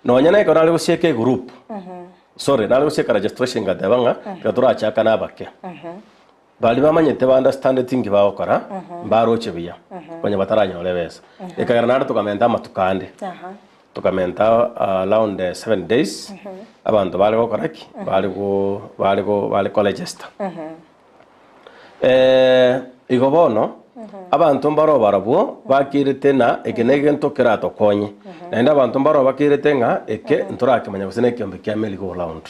no nyana ikora ali gusieke group sorry nali gusieka registration gadabanga gatura chaka nabake bali bamanyete ba understand thing baokora baroche biya banya bataranya olebesa ekagara nado tukamenta matukande tukamenta around 7 days abantu bali gokoraki bali collegeista igobono abantu mbaro barabwo bakirite na ekenege ntokera tokonye naenda abantu mbaro bakirite nga eke nturake manya gusene kyombe kya meli go round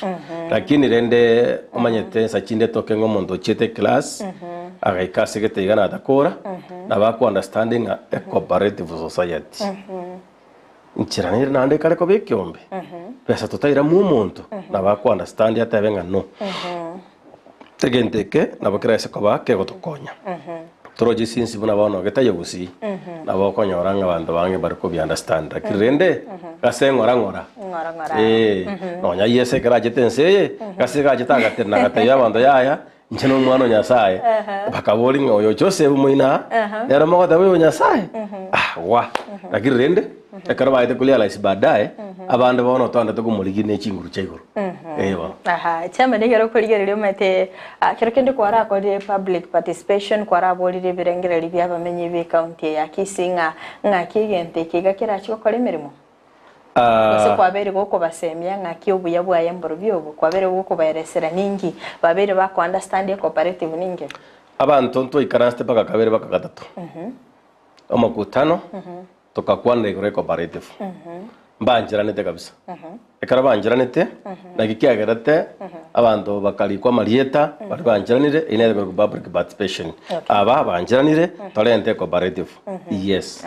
lakini rende omanyete sachinde toke ngo mondo chete class agaikase gete igana atakora na bako understanding a cooperative society nchiranire nande kale ko bekyombe pesa totaira mu muntu na bako understand atabenga no tegenteke na bakira se ko bake gotokonya toroji sinsi buna bono getayo gusi na boko nyoranga bantu bange bariko bi understand kirende gase ngora no nya yese kera jetense gase ga jetaga terna gatayo bantu yaya ncheno mwana nyasaye bakaboli ngoyo Joseph muina era mo gata we nyasaye wa lakirende ekara baite kulia la baadaye abantu bono tonda tukumuligi ne chinguru chaiguru chama ne gero kurigerere mate kerekende kwara ko public participation kwara bolire birengereri byabamenye bi county ya Kisinga ngakigente kigakira chiko kore mirimo Kose kwabere goko basemya ngaki obuya bwaye mboro byobo kwabere goko bayeresera ningi babere bako understand cooperative ningi abantu nto ikaraste baka kabere baka gatatu omakutano tukakwana igore cooperative mbanjiranete kabisa ekara banjiranete na gikiagerete abantu bakali kwa marieta bari banjiranire ine public participation aba banjiranire torente cooperative yes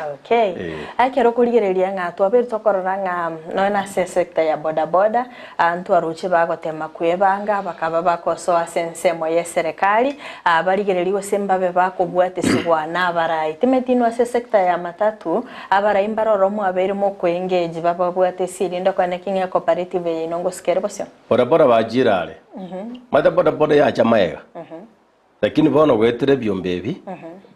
akero kurigereria nga twabere tokorora nga nona sector ya boda boda antu aruche bagotema kwebanga bakaba bakosoa sensemo ya serikali abarigereriwe sembabe bakobwate sigwa nabarai timetinwa sector ya matatu abarai mbaroro mu aberimo kwengage babwate sirinda kwane kinga cooperative inongo sikere bosyo bora bajirare mata boda ya chamaega lakini bono gwetire byombebi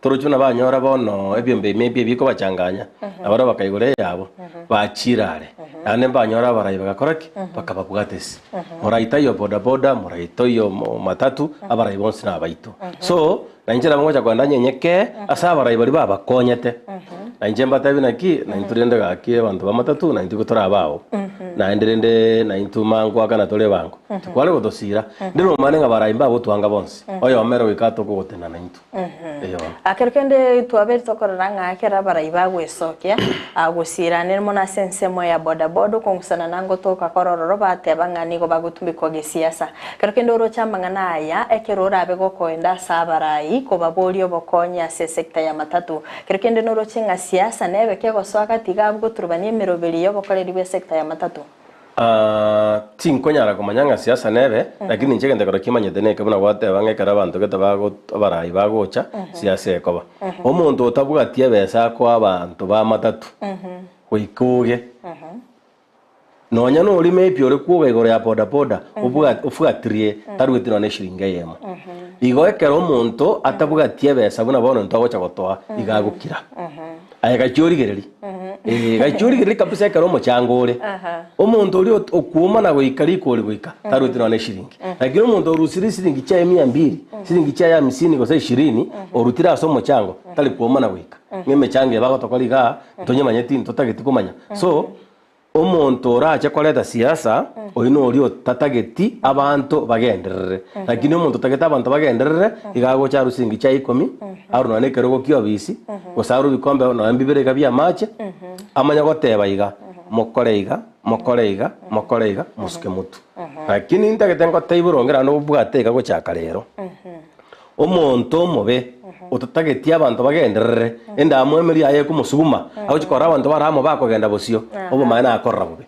turuchuna banyora bono ebyombe mebi biko bachanganya abara bakayigore yabo bachirare ane banyora barayi bagakoraki bakababwatesi muraita yo boda muraita yo matatu abarayi bonsi na baito so nanjira ngoja kwa ndanyenyeke asa barayi bari babakonyete nanje mbatabi naki na inturende gaki abantu bamatatu na ndigutora abao na enderende na intumango akana tole bango tukwale gotosira ndiro mane nga barayi mbabo twanga bonsi oyo omero wikato ko gotena na intu akerkende twabere tokorora nga akera barayi bagwesokya agusira nerimo na sensemo ya boda kongusana nango toka korororo bateba ngani go bagutumbiko gesiasa kerkende oro chamba ngana aya ekerora abego koenda sabarayi ko babolio bokonya se sector ya matatu kerkende noro chenga siasa nebe kego swaka tigabwo turubanye merobeli yo bokoreri sector ya matatu tinkonyara kumanyanga siasa nebe lakini nchegende karo kimanyete ne kabuna gwate bange karabantu geta bago barayi bagocha siasa ekoba omuntu otabugatie besa kwa abantu ba matatu wikuge nonya no uri maybe uri kuga igore ya boda ufugatrie tarwitino ne shiringa yemo igo ekero omuntu atabugatie besa buna bono ntogocha gotoa igagukira ayega cyorigereri gachurigereri kabisa ekero omochangore omuntu uri okuma na goikari kuri goika tarwitino ne shiringa lakini omuntu urusiri shiringi cha 200 shiringi cha 50 gose 20 orutira aso mochango tali kuoma na goika ngeme change bago tokoliga tonye manyeti ntotagiti kumanya so omonto orache koleta siasa oino ori otatageti abantu bagenderere lakini omonto tageta abantu bagenderere igagocha rusingi cha 10 aruno ne kerogo kiobisi gosaru bikombe no mbibere kabia mache amanya goteba iga mokoreiga musuke mutu lakini ntagete ngoteiburongera no bwateka gochaka rero omonto mobe otatagetia abantu bagenderere enda mwemeri aye kumusuguma agochikora abantu baramo bakogenda bosio obo maana akorra bobe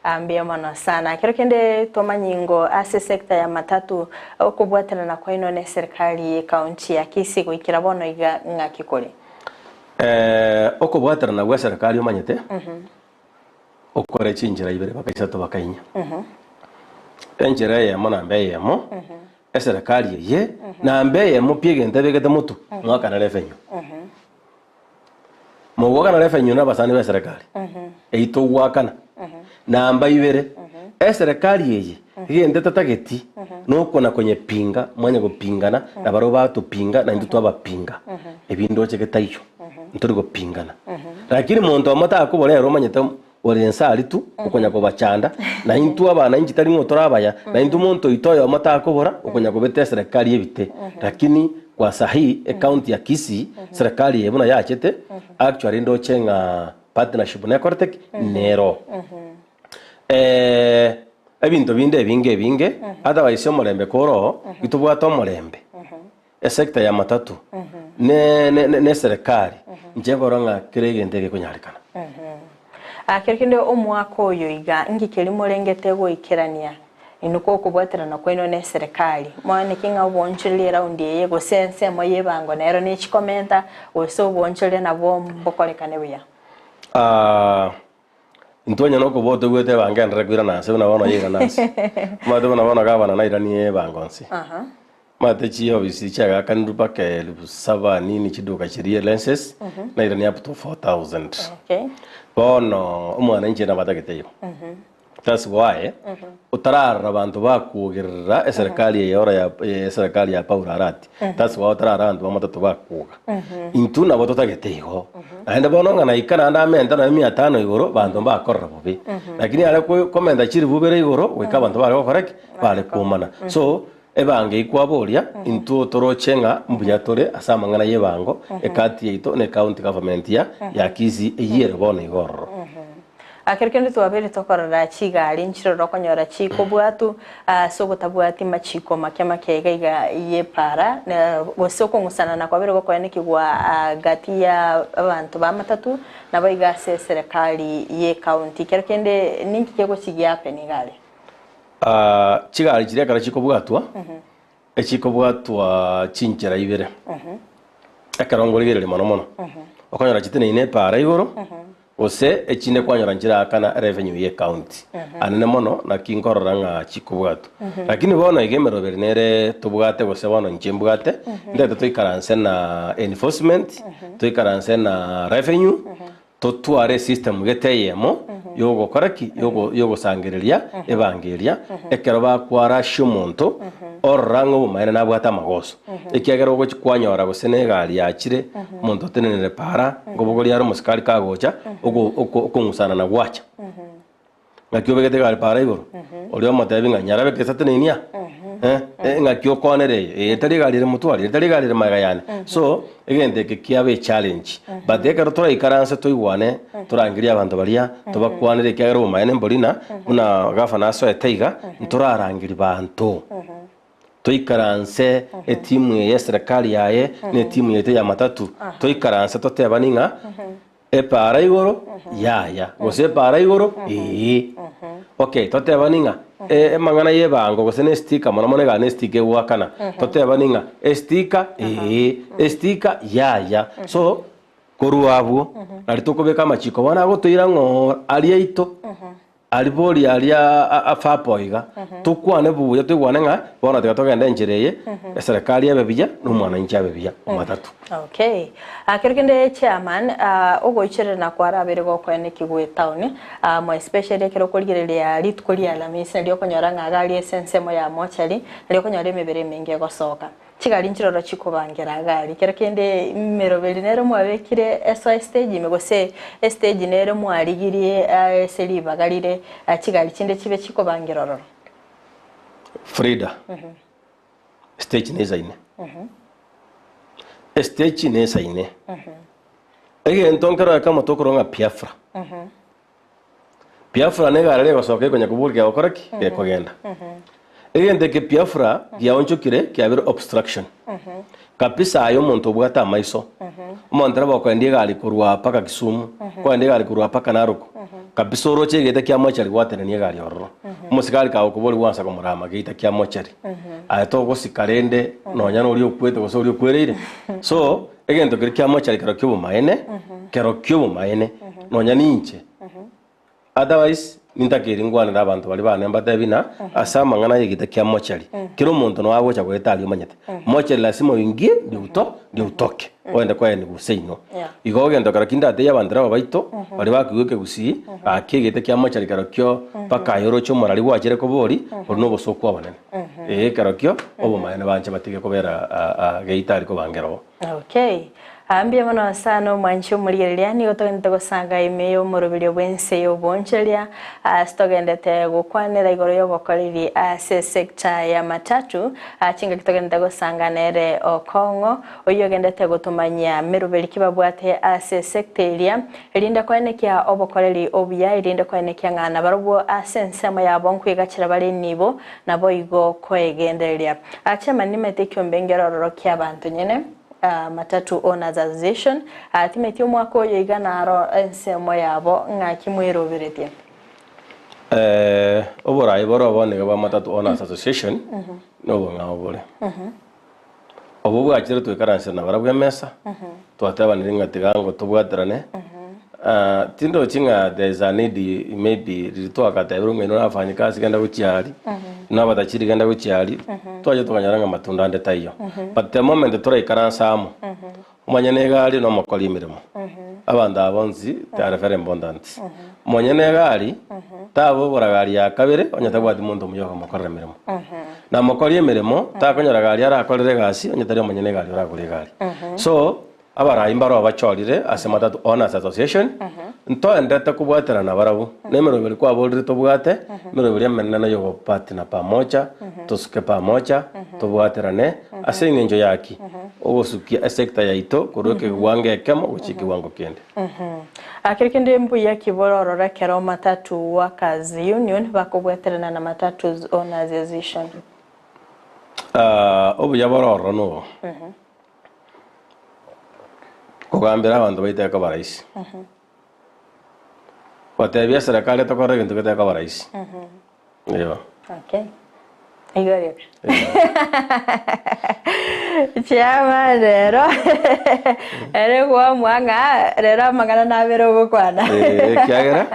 ambia mono sana kero kende tomanyingo ase sekta ya matatu okubwatana na kwa ino ne serikali kaunti ya Kisii goikira bono iga ngakikore okubwatana na gwa serikali omanyete okore chinjira ibere bakaisatu bakainya enjira ya mona mbeyemo serikali ye na mbeyemo piegente begete mutu mwaka na revenue mwaka na revenue na basani ba serikali eito wakana na amba ibere serikali ye igende tatageti nokona kwenye pinga mwanya gupingana na baro batupinga na ndu twabapinga ebindo cheketaiyo nturi gupingana lakini muntu amata akuborero manyete orensa alitu ukonya kubachanda na intu abana inji tari ngotorabaya na intu muntu itoyo amata akobora ukonya kubete serikali ebite lakini kwa sahi account ya Kisii serikali yebona yachete actually ndo chenga partnership na Cortec nero ebintu binde binge otherwise omorembe koro itubwato omorembe sector ya matatu ne serikali njegoronga kiregente kunyarikana akirikinde omwaka oyo iga ngikeri morengete goikerania inuko kubwaterana kwa ino ne serikali mwana kinga obonchile round ye go sense moye bango nero ni chikomenta oso obonchile na bombo kolekane buya Intonya no kuboto gwete bangen rekwira na se una bona yega nasi mate bona bona gabana na irani bangonsi mate chiyo bisi chaga kandupa ke saba nini chiduka chirie lenses na irani up to 4000 okay bono umwana nje na batageteyo that's why utarara abantu bakugirira serikali yora ya serikali ya Paul Arati that's why utarara abantu bamatatu bakuga intuna bototageteyo aenda bono ngana ikana na menta na 500 igoro bantu bakorra bobe lakini ale komenda chiri bubere igoro weka bantu bale correct bale kumana so ebange ikwaboria intu torochenga mbuyatore asama ngana yebango ekati yito ne county government ya Kisii eyere bono igoro akirikende twabere tokorora chigari nchiro rokonyora chiko bwatu so gotabwati machiko makega iga yepara gosoko ngusana na kwabere gokoyanekigwa gati ya abantu bamatatu nabo igase serikali ye county kirikende ninki kego chigyape nigale chigari chirekara chiko bwatwa echiko bwatwa chinchera ibere akarongorigere mono okonyora chitene ine para igoro ose echine kwanyora njira kana revenue ye county anene mono na kinkorora nga chikubwatu lakini bona igemero bernere tubwate gose bona nchimbwate ndete tuikaranse na enforcement tuikaranse na revenue totware system geteyemo yogo koraki yogo sangereria evangelia ekero bakwara shumonto orrango bumaina nabwata magoso ekiagero go chikwanyora gose ne gali yachire monto tenene para ngobogori yaro musikali kagocha okungusana na gwacha ngakyo begete gali para igoro olio matabi nganyara bekesa tenenia ngakyo konere etari gali mutwali etari gali magayane so egende kiabe challenge but ekero tora ikaranse toigwane turangiria abantu baria tubakwanire kiagero bumaina mbolina una gafana so etaiga nturarangiri bantu toikaranse etimu ya serikali yaye ne timu yete ya matatu toikaranse totebaninga para igoro ya gose para igoro okay totebaninga mangana yebango gose ne sticker mono mone ga ne sticker wakana totebaninga sticker ya so koruabu ali tokobeka machiko wana go toirango aliaito alibori alia afapoiga tukwane buya tukwane nga bona tukatogenda njireye serikali yabebiya n'umwana nchabebiya matatu okay akirikende chairman ogoichere na kwara abere gokwene kigwe town mo especially kero kurigereria ritkoria la misa ndio konyora ngagali essence mo ya mochari ndio konyora emebere mingi gosoka chigari nchiroro chikubangira gari kera kende merobeli nero mwabekire eso stage megose stage nero mwarigirie seri bagarire chigari chinde chibe chikubangiroro Frida stage nezaine stage nezaine ege ntonkero kama tokoronga Biafra Biafra negarere basoke konya kubulya okoraki gekogenda ege ndeke Biafra yaonchukire kyabiro obstruction kapisa ayo muntu bwata maiso umuntu rabo kwendie gali kurwa paka Kisumu kwendie gali kurwa paka Naroko kapisa oroche gete kya mochari gwateranie gali ororo musikali ka okuboli wansa kumurama gita kya mochari ato gosikarende nonya no uri okwete goso uri okwereire so ege ndokire kya mochari kero kyubu maene nonya ninche otherwise nintakiri ngwanira abantu bali bane mbatebina asama ngana yigite kya mochari kiro muntu no agocha gwetali umanyete mochari lazima uingie ndio utoke wende kwa ni guseino igoge ndokara kinda ate yabandira baito bali bakugeke gusi akigite kya mochari karokyo paka yoro cyo morali gwakire ko bori no bosoko abanene karokyo obo mayane banje batige kobera geitari ko bangero okay ambia mono sana mwancho mulielia ni otogende gusanga imeyo murubiri bwense yo bonchelia stogendete gukwanira igoro yo bokoriri ase sector ya matatu chinga kitogende gusanga nere okongo oyogendete gutumanya mirubiri kibabwate ase sector iria irinda kwanekia obokoriri obuya irinda kwanekia ngana barubwo ase nsema ya bonkwiga bari nibo nabo igo kwegenderia achema nimete kyombengero rorokia abantu nyene Matatu Owners Association timeti omwaka oyo igana aro ensemo yabo ngakimwiroberetie obora iboro bone ba Matatu Owners Association no ngabole obo bwakire twikaranse na barabwe mesa twatabanire ngatigango tubwaterane tindo chinga there's a need maybe rito akatabiro ngeno nafanya kazi genda gucyari nabatachiri genda gucyari twaje tukanyaranga matunda ndeta iyo but the moment turayikaransamu umanyane gali no makoli imirimo abanda abonzi they are very important umanyane gali tabo boragari ya kabere onyatabwati muntu muyoka makorera imirimo na makoli imirimo takonyara gali arakorere gasi onyatari umanyane gali uragure gali so abara imbaro abachorire ase Matatu Owners Association nto ndeta kubwatera na barabu nemero bili kwa bolire tobwate mero bili amenana yo partner pamoja tusuke pamoja tobwaterane ase ngenjo yaki obosukia sector yaito kuroke wange kemo uchiki wango kende akirikende mbu ya kibororora kero Matatu Workers Union bakubwaterana na Matatu Owners Association obu yabororo no kugambira abantu baiteka baraisi watebya serikali tokore gintu kiteka baraisi iyo okay igore chama rero ere kwa mwanga rero magana nabero gukwana kyagera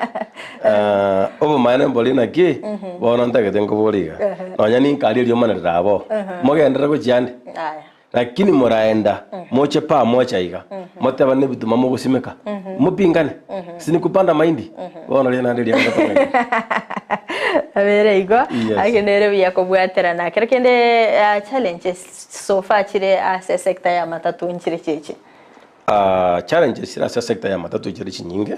obo mane bolina ki bona ntagete ngoboliga nonya ninkali ryo manira abo mogendera ko cyane lakini moraenda moche pa mocha iga mote bane bituma mo gusimeka mupingane sini kupanda mahindi bona lena ndiri yakata abere igo agenere biya kubwaterana kerekende challenges so far chire ase sector ya Matatu nchire cheche challenges ira ase sector ya Matatu chire chinyinge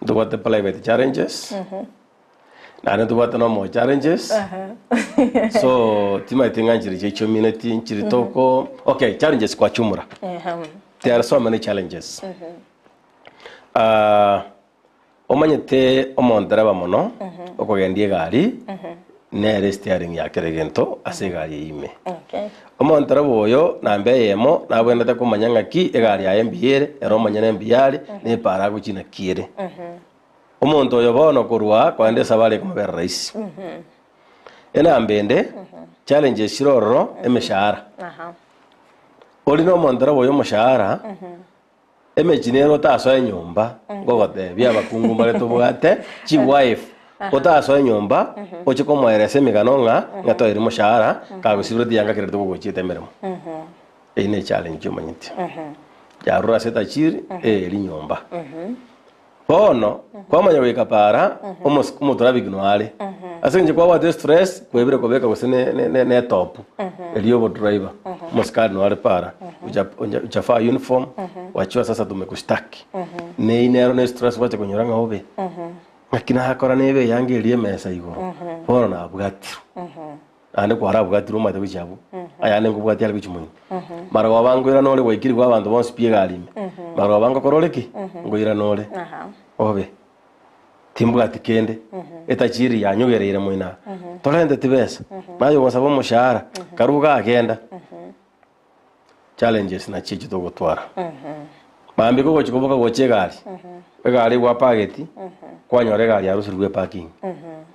ndobate private challenges na ndobate no more challenges so tima itinga nchire checho minute nchire toko okay challenges kwa chumura there are so many challenges omanyete omondereba mono okogendie gari nere steering ya keregento ase gari ime omondereba oyo nambe yemo nabwendete kumanya ngaki egari ya MBR ero manyane MBR ne para guchina kiere omonto oyo bono kurwa kwande sabale kumabera rais ena ambende challenges shiroro emeshara olino omondereba oyo moshara emejinero taso enyumba gogote bya bakungu bare tubwate chi wife otaso enyumba ochiko mwerese miganonga ngato iri mushahara kagusibiroti yanga kire tugochite meremo ine challenge yomanyite yarura seta chiri eri nyumba bono kwamanya gwika para omutura bignwale ase nje kwa wate stress kwebire kobeka gose ne top eliyo bo driver moskari no ale para uchafa uniform wachwa sasa tumekushtaki ne inero ne stress wacha kunyuranga obe akina hakora nebe yange eliye mesa igoro bono na bugatiru ande kwara bugatiru mate bichabu aya ne ngubwati ali bichumuyi mara wabangwira nole waikiri kwa bantu bonse pie galime mara wabango koroleki ngoira nole obe timbugati kende etachiri yanyogerere moina tolende tibesa nayo wasaba mushahara karuga agenda challenges na chichi to gutwara mambi ko chikoboka gochegali egali wa pageti kwanyore gali arusirwe parking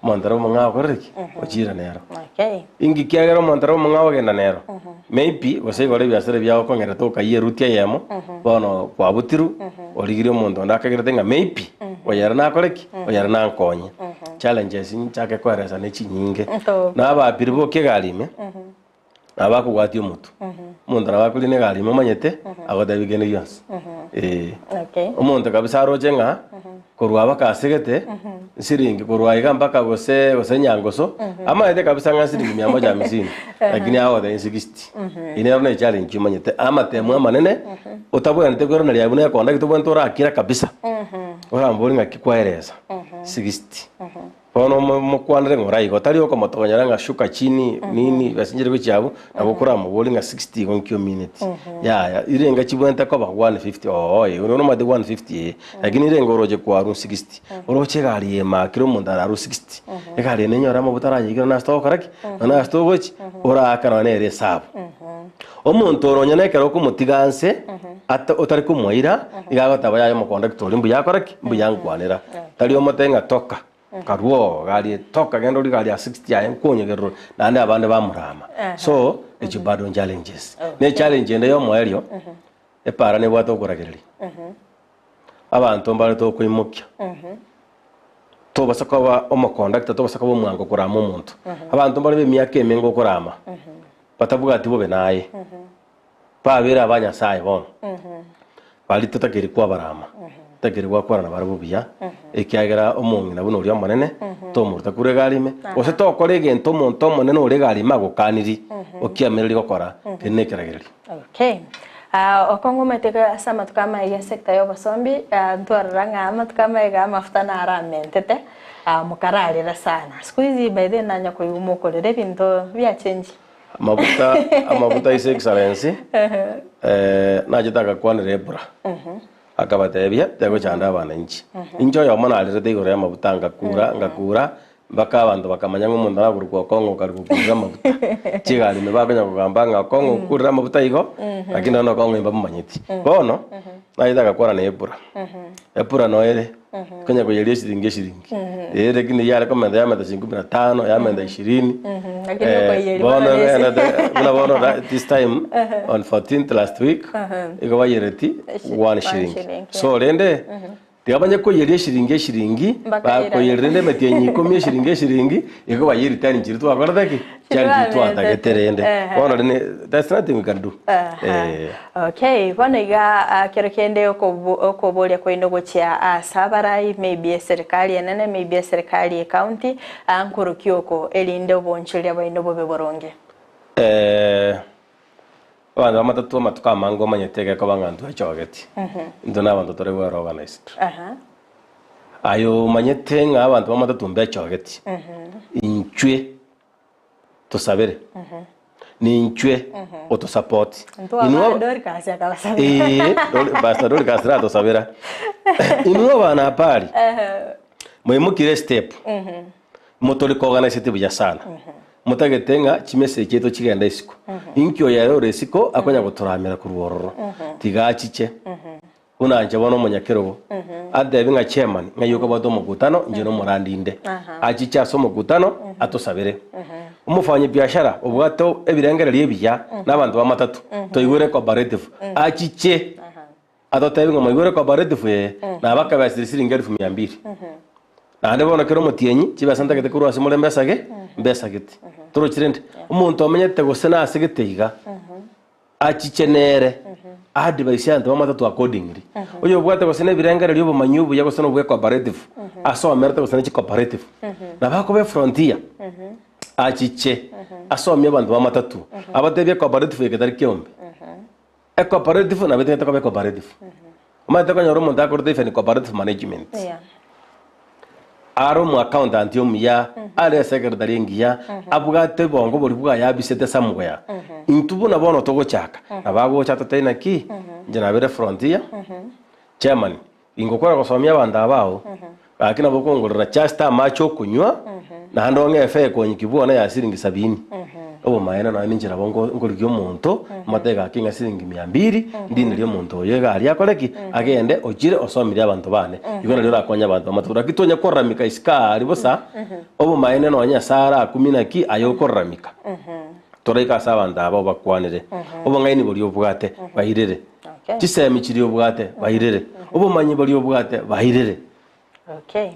montaro manga koreki ochira nero ingi kiagero montaro manga ogenda nero maybe gose gore byasere byao kongera to kaye rutia yemo bono kwa butiru oligire omuntu ndakagire tenga maybe oyara na koreki oyara na nkonye challenges nchake kweresa ne chinyinge na aba piribo kegalime abakugwati omuntu umuntu abakuline galime manyete agodabigene yonse umuntu kabisa roje nga korwa bakasegete siringi korwa igamba gose nyangoso amaete kabisa nga siringi 150 lakini awo da 60 inero ne challenge manyete amatemu amanene utabona ntegoro na lyabune yakonda kitobontora akira kabisa oramboli nga kikwaereza 60 bono mukwandire ngorai gotari oko motonyara nga shuka chini nini basinjire kwichabo nagokora mu boli nga 60 konkyo minute ya irenga chibwenta ko ba 150 uno made 150 lakini irenga oroje kwa 60 oroche gali ema kiro mundara 60 ekali nenyora mu butaranye kiro na sto karaki na sto gochi ora akana ne resabu omuntu oronya nekero ko mutiganse ata otari kumwira igagota bayayo mu conductor mbu yakoraki mbu yankwanira tali omotenga toka karuo gali toka gendo gali 60 ya enkonye gero nande abande bamurama so ejibado challenges ne challenge ndeyo moelio epara ne bwato koragereri abantu mbale to kwimukya to basakaba omo conductor to basakaba omwango kurama omuntu abantu mbale bemyaka emengo kurama batavuga ati bobe naye pabera abanya saye bono bali tutakiri kwa barama takiri kwa kwana barabu biya ekyagera omungi na buno uri amanene to murta kure galime ose to kolege ento monto monene uri galima gukaniri okiamereri gukora kenekeragereri okongo meteka sama tukama ya sekta yo basombi ntwaranga ama tukama ya mafuta na aramentete mukararira sana siku hizi by then nanya ko yumukorere bintu bya change amavuta ise excellence najitaka kwanire ebura akabatebya tego cyanda abana inchi injo yo mana alire tego ya mavuta ngakura baka abantu bakamanya nk'umuntu aragurwa kongo karugukura amavuta kigali me bakanya kugamba nga kongo kurira amavuta igo lakini no kongo imba mumanyiti bono najitaka kwana ebura no ere kanya ko yeli shiringi ere kini yale komenda ya meta 15 ya menda 20 bono this time on 14th last week iko wayereti 1 shilling so rende tiabanye ko yeli shiringi ba ko yelrende metenyi komye shiringi iko wayeri tani njiri to akora daki cyari twanda geterende bono ne that's nothing we can do okay bono iga kerekende oko bolia ko indogo chia sabarai maybe serikali enene maybe serikali county ankuru kyoko elinde obonchiri abaino bobe boronge bana amatatu matuka mango manyetege ko bangantu achogeti ndona abantu tore were organized ayo manyetenga abantu amatatu mbe achogeti inchwe to sabere ni inchwe auto support inwa dor kasi akala basta dor kasra to sabera inwa bana pali mwimukire step motori ko organize tibya sana mutagetenga chimese cyeto kigenda isiko inkyo yaro resiko akonya guturamira ku ruwororo tigachiche unanje bono munyakero ade binga chairman ngayuko bato mugutano nje no murandinde achicha so mugutano atosabere umufanye biashara ubwato ebirengere lyebya nabantu bamatatu toyigure cooperative achiche atotebinga mayigure cooperative na bakabasirisiri ngeri 200 nande bona kero mutienyi kibasanta kete kuru asimule mbesage turo chirende umuntu amenyete gose na asigete iga achiche nere advice yantu bamatatu accordingly oyo bwate gosene birengere lyo bumanyubu yago sono bwe cooperative aso amerta gosene chi cooperative na bako be frontier achiche aso amye bantu bamatatu abatebye cooperative yeketari kyombe e cooperative na betete ko be cooperative mate ko nyoro monta ko defend cooperative management aro mu accountant yo muya ale secretary ngiya abugate bongo bori buga ya bisete samugya intubu na bono togo chaka abago chata tena ki jana bere frontier chairman ingokora gosomya banda bao akina bokongorera chasta macho kunywa na hando ngefe ko nyikibuwa na ya siringi 70 obo maena na ninjira bongo ngorigyo monto mateka kinga siringi 200 ndine lyo monto yega ali akoleki agende ojire osomira abantu bane yugona lyo akonya abantu amatura kitonya koramika iska alibosa obo maena no nya sara 10 ki ayokoramika toreka sabanda abo bakwanire obo ngaini boli obwate bahirere chisemi chiri obwate bahirere obo manyi boli obwate bahirere. Okay.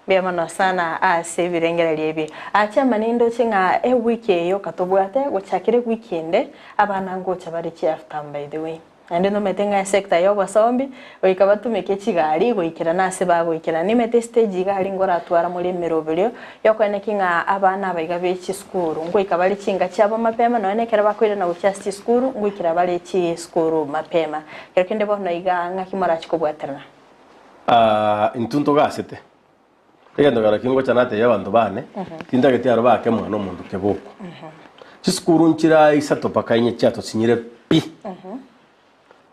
Biamano sana ase birengera liebi. Acha manindo chinga wiki yo katobwate gochakire weekend abana ngocha bari chiafter by the way. Ande no metenga sector yo basombi oikaba tumeke chigari goikira nase bagoikira ni mete stage gari ngora atwara muri merobelyo yokwene kinga abana baiga bechi school ngoikaba li chinga chaba mapema none kera bakwira na ucha school ngoikira bali chi school mapema. Kerekende bo naiga ngakimara chikobwaterna. Intunto gasete egendo gara kingo chanate y'abantu bane tinda gete aro bake mwana omundu keboko chiskuru nchira isato pakanye chato sinyire pi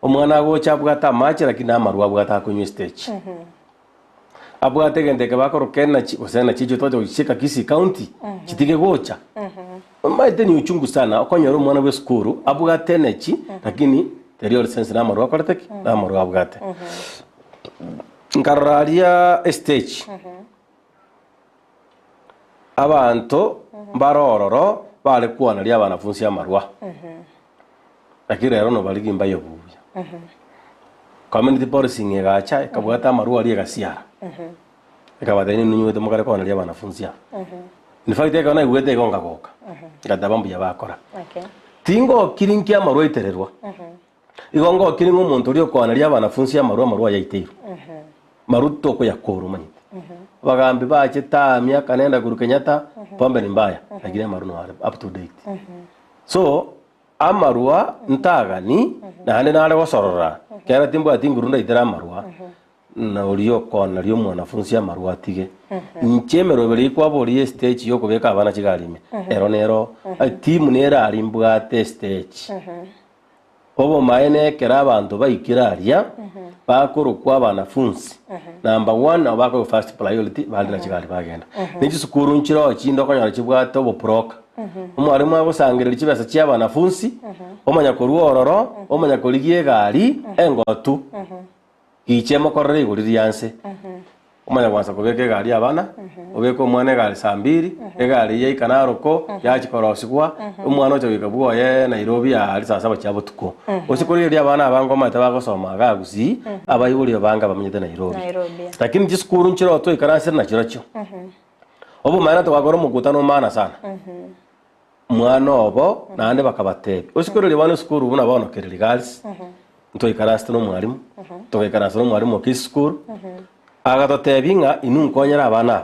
omwana go chabwata machira kina marwa bwata kunywe stage abwate gende ke bakoro kenna chi osena chijo toto chika kisi county chitige gocha maite ni uchungu sana okonyoro mwana we skuru abwate nechi lakini terior sense na marwa korteki na marwa abwate Nkararia stage abantu barororo bale kuana lya banafunzi amarwa lakini rero no bali gimba yobuya community policing egacha ekabwata amarwa ali egasiara ekabadeni nunywe demogare kuana lya banafunzi in fact ekana igwete gonga goka gadabambu ya bakora tingo kirinki amarwa itererwa igongo kiringo muntu lyo kuana lya banafunzi amarwa yaitero maruto ko yakoro manyite bagambi bache tamya kanenda guru Kenyatta pombe ni mbaya lakini maruno wale up to date so amarwa ntagani na hande na ale gosorora kera timbo atingurunda itera amarwa na oliyo kona lyo mwanafunzi amarwa tige nchemero beli kwa boli stage yo kubeka abana chigalime ero team nera alimbwa stage obo maene kera abantu baikiraria bakuru kwa banafunzi number 1 abako first priority bali na chigali bagenda niki sukuru nchiro chindo konyara chibwata obo proka umwarimu agusangirira chibesa chia banafunzi omanya koruororo omanya koligie gari engotu ichemo korre iguriri yanse umanya kwanza kubeke gari abana obeko mwana gari saa 2 egari ye kanaroko yachikorosigwa umwana ocho bikabuwa ye Nairobi ali saa 7 chabutuko osikuri abana abangoma tabagosoma gagusi abayibuli banga bamenyete Nairobi lakini jiskuru nchiro to ikarasira na chiracho obo mana to wagoro mugutano mana sana mwana obo nande bakabatebe osikuri bana skuru buna bono kerili girls nto ikarasira no mwarimu to ikarasira no mwarimu kiskuru agatotebinga inunkonyera abana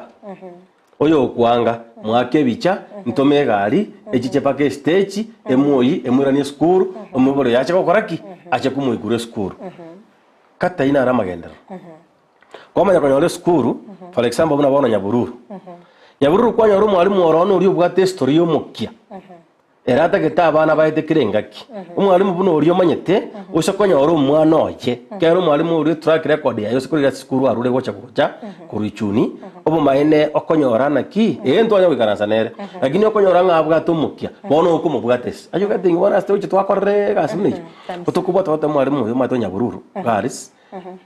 oyo kwanga mwake bicha ntome gari echichepake stage emoyi emurani school omuboro yache kokoraki ache kumuigure school kata ina ara magendero komanya konyore school for example buna bono nyabururu kwanya ro mwalimu orono uri ubwate story yo mukia erata geta abana baite kirengaki umwalimu buno uri omanyete ushakonya oro mwana oye kero mwalimu uri track record ya yose kuri school arure gocha kurichuni obo maene okonyora naki ento anya wikaransa nere lakini okonyora ngabwa tumukia bono okumu bwates ayo gatingi bona stage twakorre gasimni utukubo tote mwalimu yo matonya bururu garis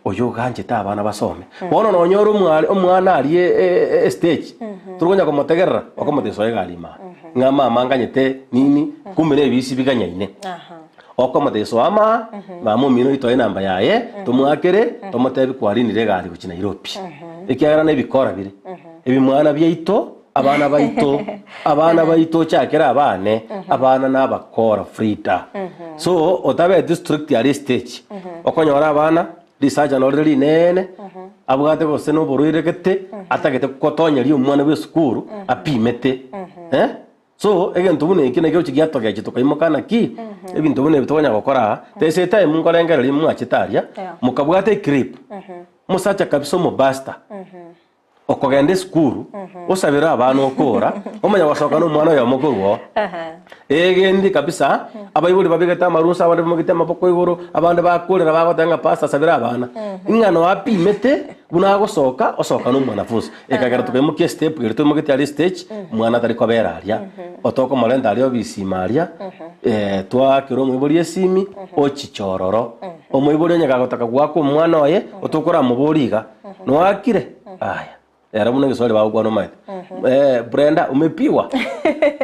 oyo ganje ta abana basome bono nonyora umwana ali stage turugonya komotegerera okomoteso egalima ngama manganyete nini kumene bisi biganyaine okomoteso ama mamu mino itoye namba yaye tumwakere tomotebi kwarinire gari guchina Nairobi ikiagara ne bikora bire ebi mwana byaito abana baito chakera abane abana nabakora frita so otabe district ya stage okonyora abana research and already nene abwate gose no boruire gete atagete kotonyeri umwana we skuru apimete so egento bune ikine kyo chigiatoga chitokaimokana ki ebintu bune bitonya gukora tese time mungorengera rimwe achitaria mukabwate clip musacha kabisa mu basta okogende skuru osabira abantu okora omanya wasoka no mwana ya mukuru egendi kabisa abayibuli babigata marusa abandi mugite mapoko iguru abandi bakulira bagotanga pasta sabira abana ingano apimete bunagosoka osoka no mwana fuso ekagera tukemukie step irito mugite ali stage mwana tari kwaberaria otoko malenda ali obisimaria twa kiro mwibuli esimi ochichororo omwibuli nyagagotaka gwako mwana oye otokora muburiga no akire aya era muna kiswali bagwa no maite Brenda umepiwa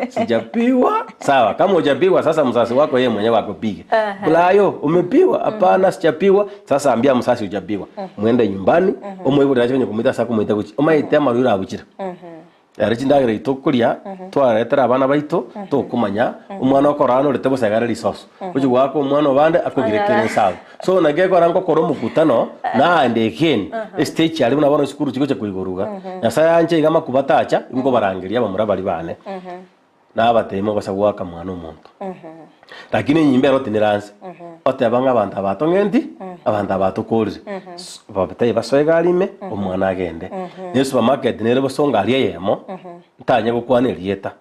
sijapiwa sawa kama hujapiwa sasa msasi wako yeye mwenyewe akupiga Bulayo umepiwa hapana sijapiwa sasa ambia msasi hujapiwa muende nyumbani omwibuli acho nyekumita sako muite kuchi omaite marura abukira era chindagira itokuria twaretera abana baito tokumanya umwana okorano retebo sagara risoso uchi gwako umwana obande akogirekere sawa so nageko rango koro mukutano na andeken stage ali muna bono skuru chiko chakuigoruga nyasa yanje igama kubatacha ingo barangiria bamurabali bane na abatemo basagwaka mwana omuntu lakini nyimbe rote niranse ote abanga abantu abatongendi abantu abatokorire babitaye basoegalime omwana agende ne supermarket nere bosonga ali yemo ntanye gukwane rieta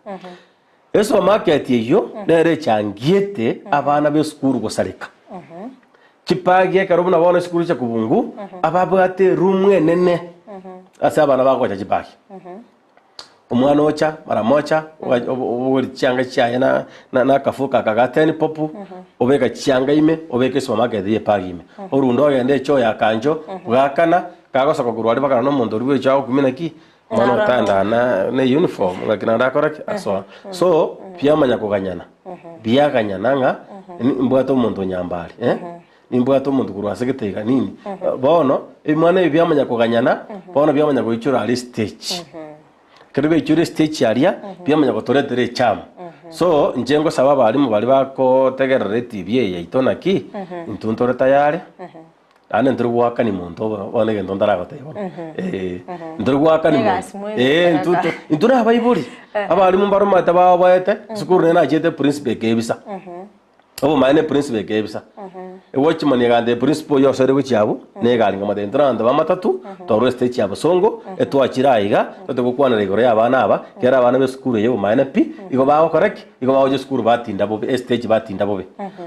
supermarket iyo nere changiete abana be skuru gosareka chipagie karobu na bona skuru cha kubungu ababwate rumwe nene asa abana bakocha chipaki umwana ocha mara mocha uri changa chaya na kafuka kagateni popu obeka changa ime obeka supermarket ye pagime orundo agende cho ya kanjo bwakana kagosa kugurwari bakana no muntu uri chao kumina ki mwana tanda na uniform ngakina ndakora so pia manya kuganyana bia ganyana nga mbwato muntu nyambali nimbwato muntu kurwase gitega nini bono imwana ibya manya kuganyana bono bya manya kuichura ali stage karibe chure stage area byamanya gotoretere cham so njengo saba bali mu bali bako tegerere TV ya itona ki intuntore tayari ane ndru waka ni muntu bone gendo ndara gote ndru waka ni muntu intura abayibuli abali mu baro mata babayete sukuru na jete principe kebisa obo maine principe kebisa watchman yagande principle yo sere wichabo ne galinga madentra ndo bamatatu toro stage yabo songo etwachiraiga totokukwana rigoro yabana aba kera abana be skuru yebo maine pi igo bawo correct igo bawo je skuru batinda bo stage batinda bo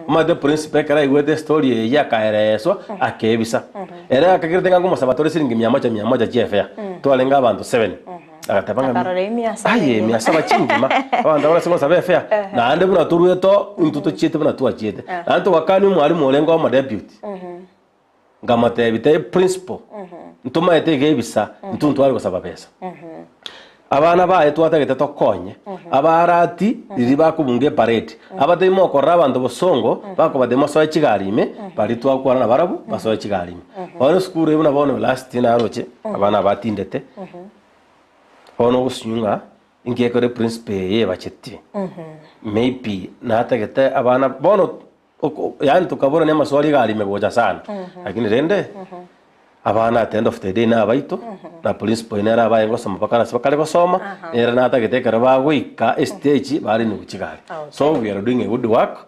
ma de principle kara igwete story ya kaereso akebisa era akagirtenga ngo masabatore siringi 100 jefya twalenga abantu 7 agatapanga aye miasaba chingima abantu abana singo sabe fair na ande buna turueto intuto chete buna tuachete anto wakani mwalimu olengo wa deputy ngamate bite principal ntuma etege bisa ntuntu ari gusaba pesa abana bae twatagete tokonye abarati riri bakubunge parade abademo korra abantu bosongo bakobademo so chigarime bali twakwana barabu baso chigarime ono skuru ebuna bono last na roche abana batindete ono usunyunga ingekore principe ye bacheti maybe natagete abana bono yani tukabona ne maswali gali megoja sana lakini rende abana at end of the day na baito na principe ine ara bayengo soma pakana bakale gosoma era natagete karaba gwika stage bari ni kuchigari so we are doing a good work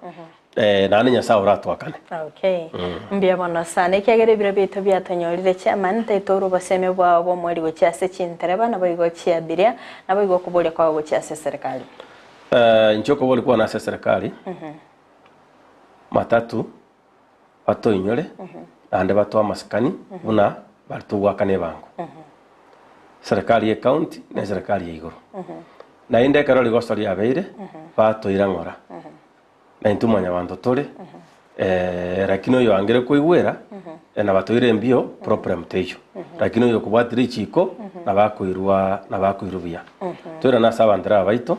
nani nya saura twakane okay mbia bono sana ikiagere bira bito byatonyorire chairman taitoro baseme bwabo mwari gochase chintereba na bayigo chiabiria na bayigo kubole kwa gochase serikali nchoko bole kwa na serikali matatu bato inyore ande bato amaskani buna bartu wakane bango serikali ya county na serikali ya igoro na inde karoli gostori abeire bato irangora na intumanya abantu tole rakino yo angere kuigwera na batoire mbio problem tejo rakino yo kubwatiri chiko na bakuirubia tora na sabandra baito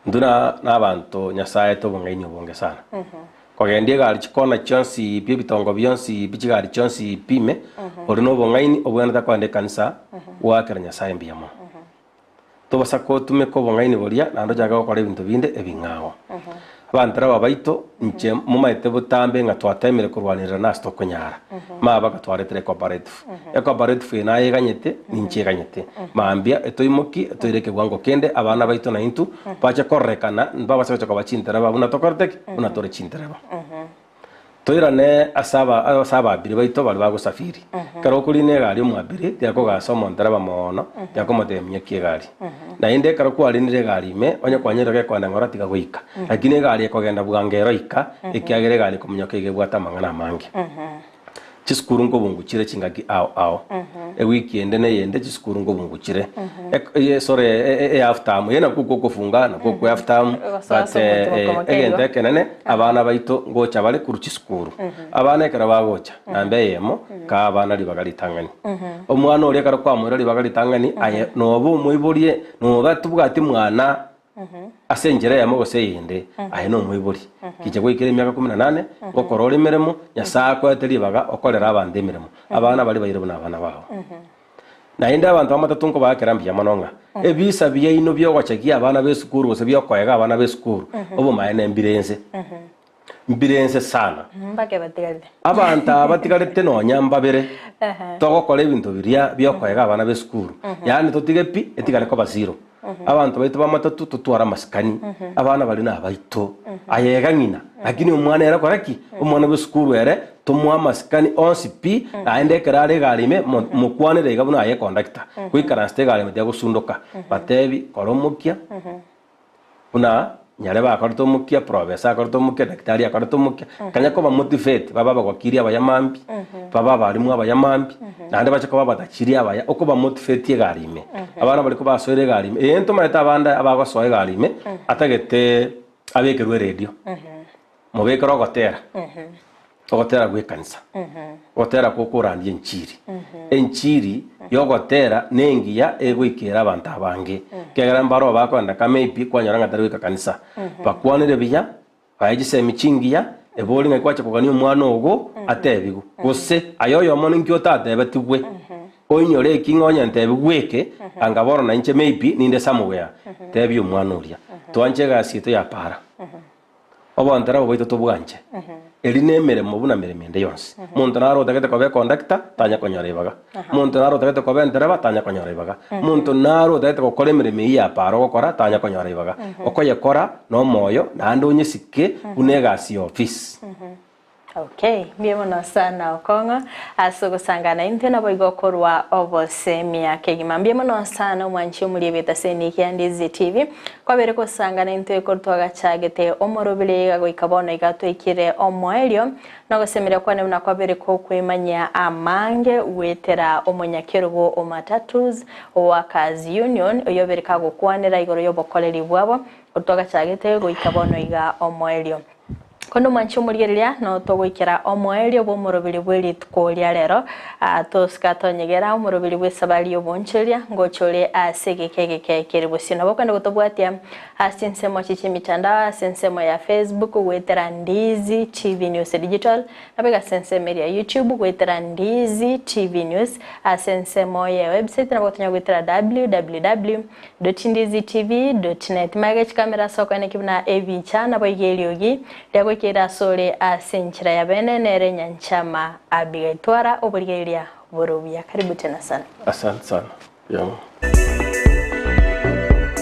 nduna n'abantu nyasaye to bongaini bonge sana kogendie gali chikona chonsi byo bitongo byonsi bichigali chonsi pime orino bongaini obwana takwande kanisa wakera nyasaye mbiyamo tobasa kotume ko bongaini boria nando jaga gukora ebinto binde ebing'ao abantara babaito nche mumaete butambe nga twatemere kurwanirira na stoko nyara maba gatwaretere cooperative na yeganyete ninche ganyete mambia etoimoki etoireke gwango kende abana baito na intu bacha korrekana babasa bacha kabachintera babuna tokorteke una tore chintera ba toirane asaba abiri baito bali bagusafiri karo kuri ne gari mwabiri yako gasoma ndaraba mono yako motemye kiegari na inde karo kwali nire gari me onye kwanyera ke kwanda ngora tiga guika lakini gari ekogenda bwangero ika ikiagere gari kumunyoka igebwata mangana mange chiskuru ngo bunguchire chingaki ao wiki ende ne yende chiskuru ngo bunguchire after yena kuko kufunga na kuko after but egende kenene abana baito ngocha bale kuru chiskuru abana ekara bagocha nambe yemo ka abana libagali tangani omwana ori ekara kwa mwera libagali tangani aye nobu muiborie no batubwati mwana asenjera ya mogo seyinde ahe no muibori kije gwikire myaka 18 gokorora imirimo nyasako atelibaga okorera abande imirimo abana bali bayire buna abana bawo na inda abantu amatatunko bakerambya manonga ebisa byeino byo gwachagia abana besukuru bose byokoyega abana besukuru obo maene mbirense sana mbake batigalite abantu abatigalite no nyambabere togokora ebintu biria byokoyega abana besukuru yani totigepi etigale ko baziro abantu baito bamatatu tutwara maskani abana bali na baito ayega ngina lakini umwana era koraki umwana besukuru ere tumwa maskani onsipi aende karare galime mukwane rega buna aye conductor kwikara ste galime dia gusundoka batebi koromukia una nyare ba korto mukia professor korto mukia daktari korto mukia kanya ko ba motivate baba bagwakiria abayamambi baba balimu abayamambi nande bacha ko baba dachiria abaya uko ba motivate galime abana bali ko basoire galime ento maeta abanda abagosoe galime atagete abekerwe radio mubekero gotera ogotera gwe kanisa gotera kukurandie enchiri yogotera nengiya egwikira abantu abange kegera mbaro bakwanda kameipi kwanyara ngatarwika kanisa bakwanire biya bayigise michingiya eboli ngakwacha kugani umwana ogo atebigu kose ayoyo mono nkyo tatebe tubwe oinyore kingonya ntebigweke angaboro na inche meipi ninde samuwea tebi umwana uria twanje gasito ya para obantara obaito tobwanje eri nemeremo buna meremende yonse muntu naro tagete kobe conductor tanya konyorebaga muntu naro tagete kobe ndereba tanya konyorebaga muntu naro tagete kokora emereme ya paro gokora tanya konyorebaga okoyekora no moyo nando nyisike unegasi office. Okay, mbiemo sana okongo asugo sangana inte na boigokorwa obosemia kegima mbiemo sana mwanchi muri beta seni Kyandizi TV kwa bere ko sangana inte ko twagachagete omorobile gago ikabona igato ikire omoelio no gosemera kwa na kwa bere ko kwemanya amange wetera omonyakerugo omatatus workers union oyobere kago kwanera igoro yobokoleri bwabo twagachagete go ikabona iga omoelio kondo mancho murigeria no togwikira omoelio bo morobili bweli tkolia lero toskato nyegera omorobili bwe sabali obonchelia ngochole asegekege keribusino bokanda gotobwatia asinsemo chichi mitandao asinsemo ya Facebook wetera Ndizi TV News Digital nabega sensemo ya YouTube wetera Ndizi TV News asinsemo ya website nabotonya wetera www.ndizitv.net magach kamera soko ne kibna evi chana boigeliogi lego kira sole asenchira ya bene nere nyanchama abigaitwara oburigeria borobia karibu tena sana asante sana.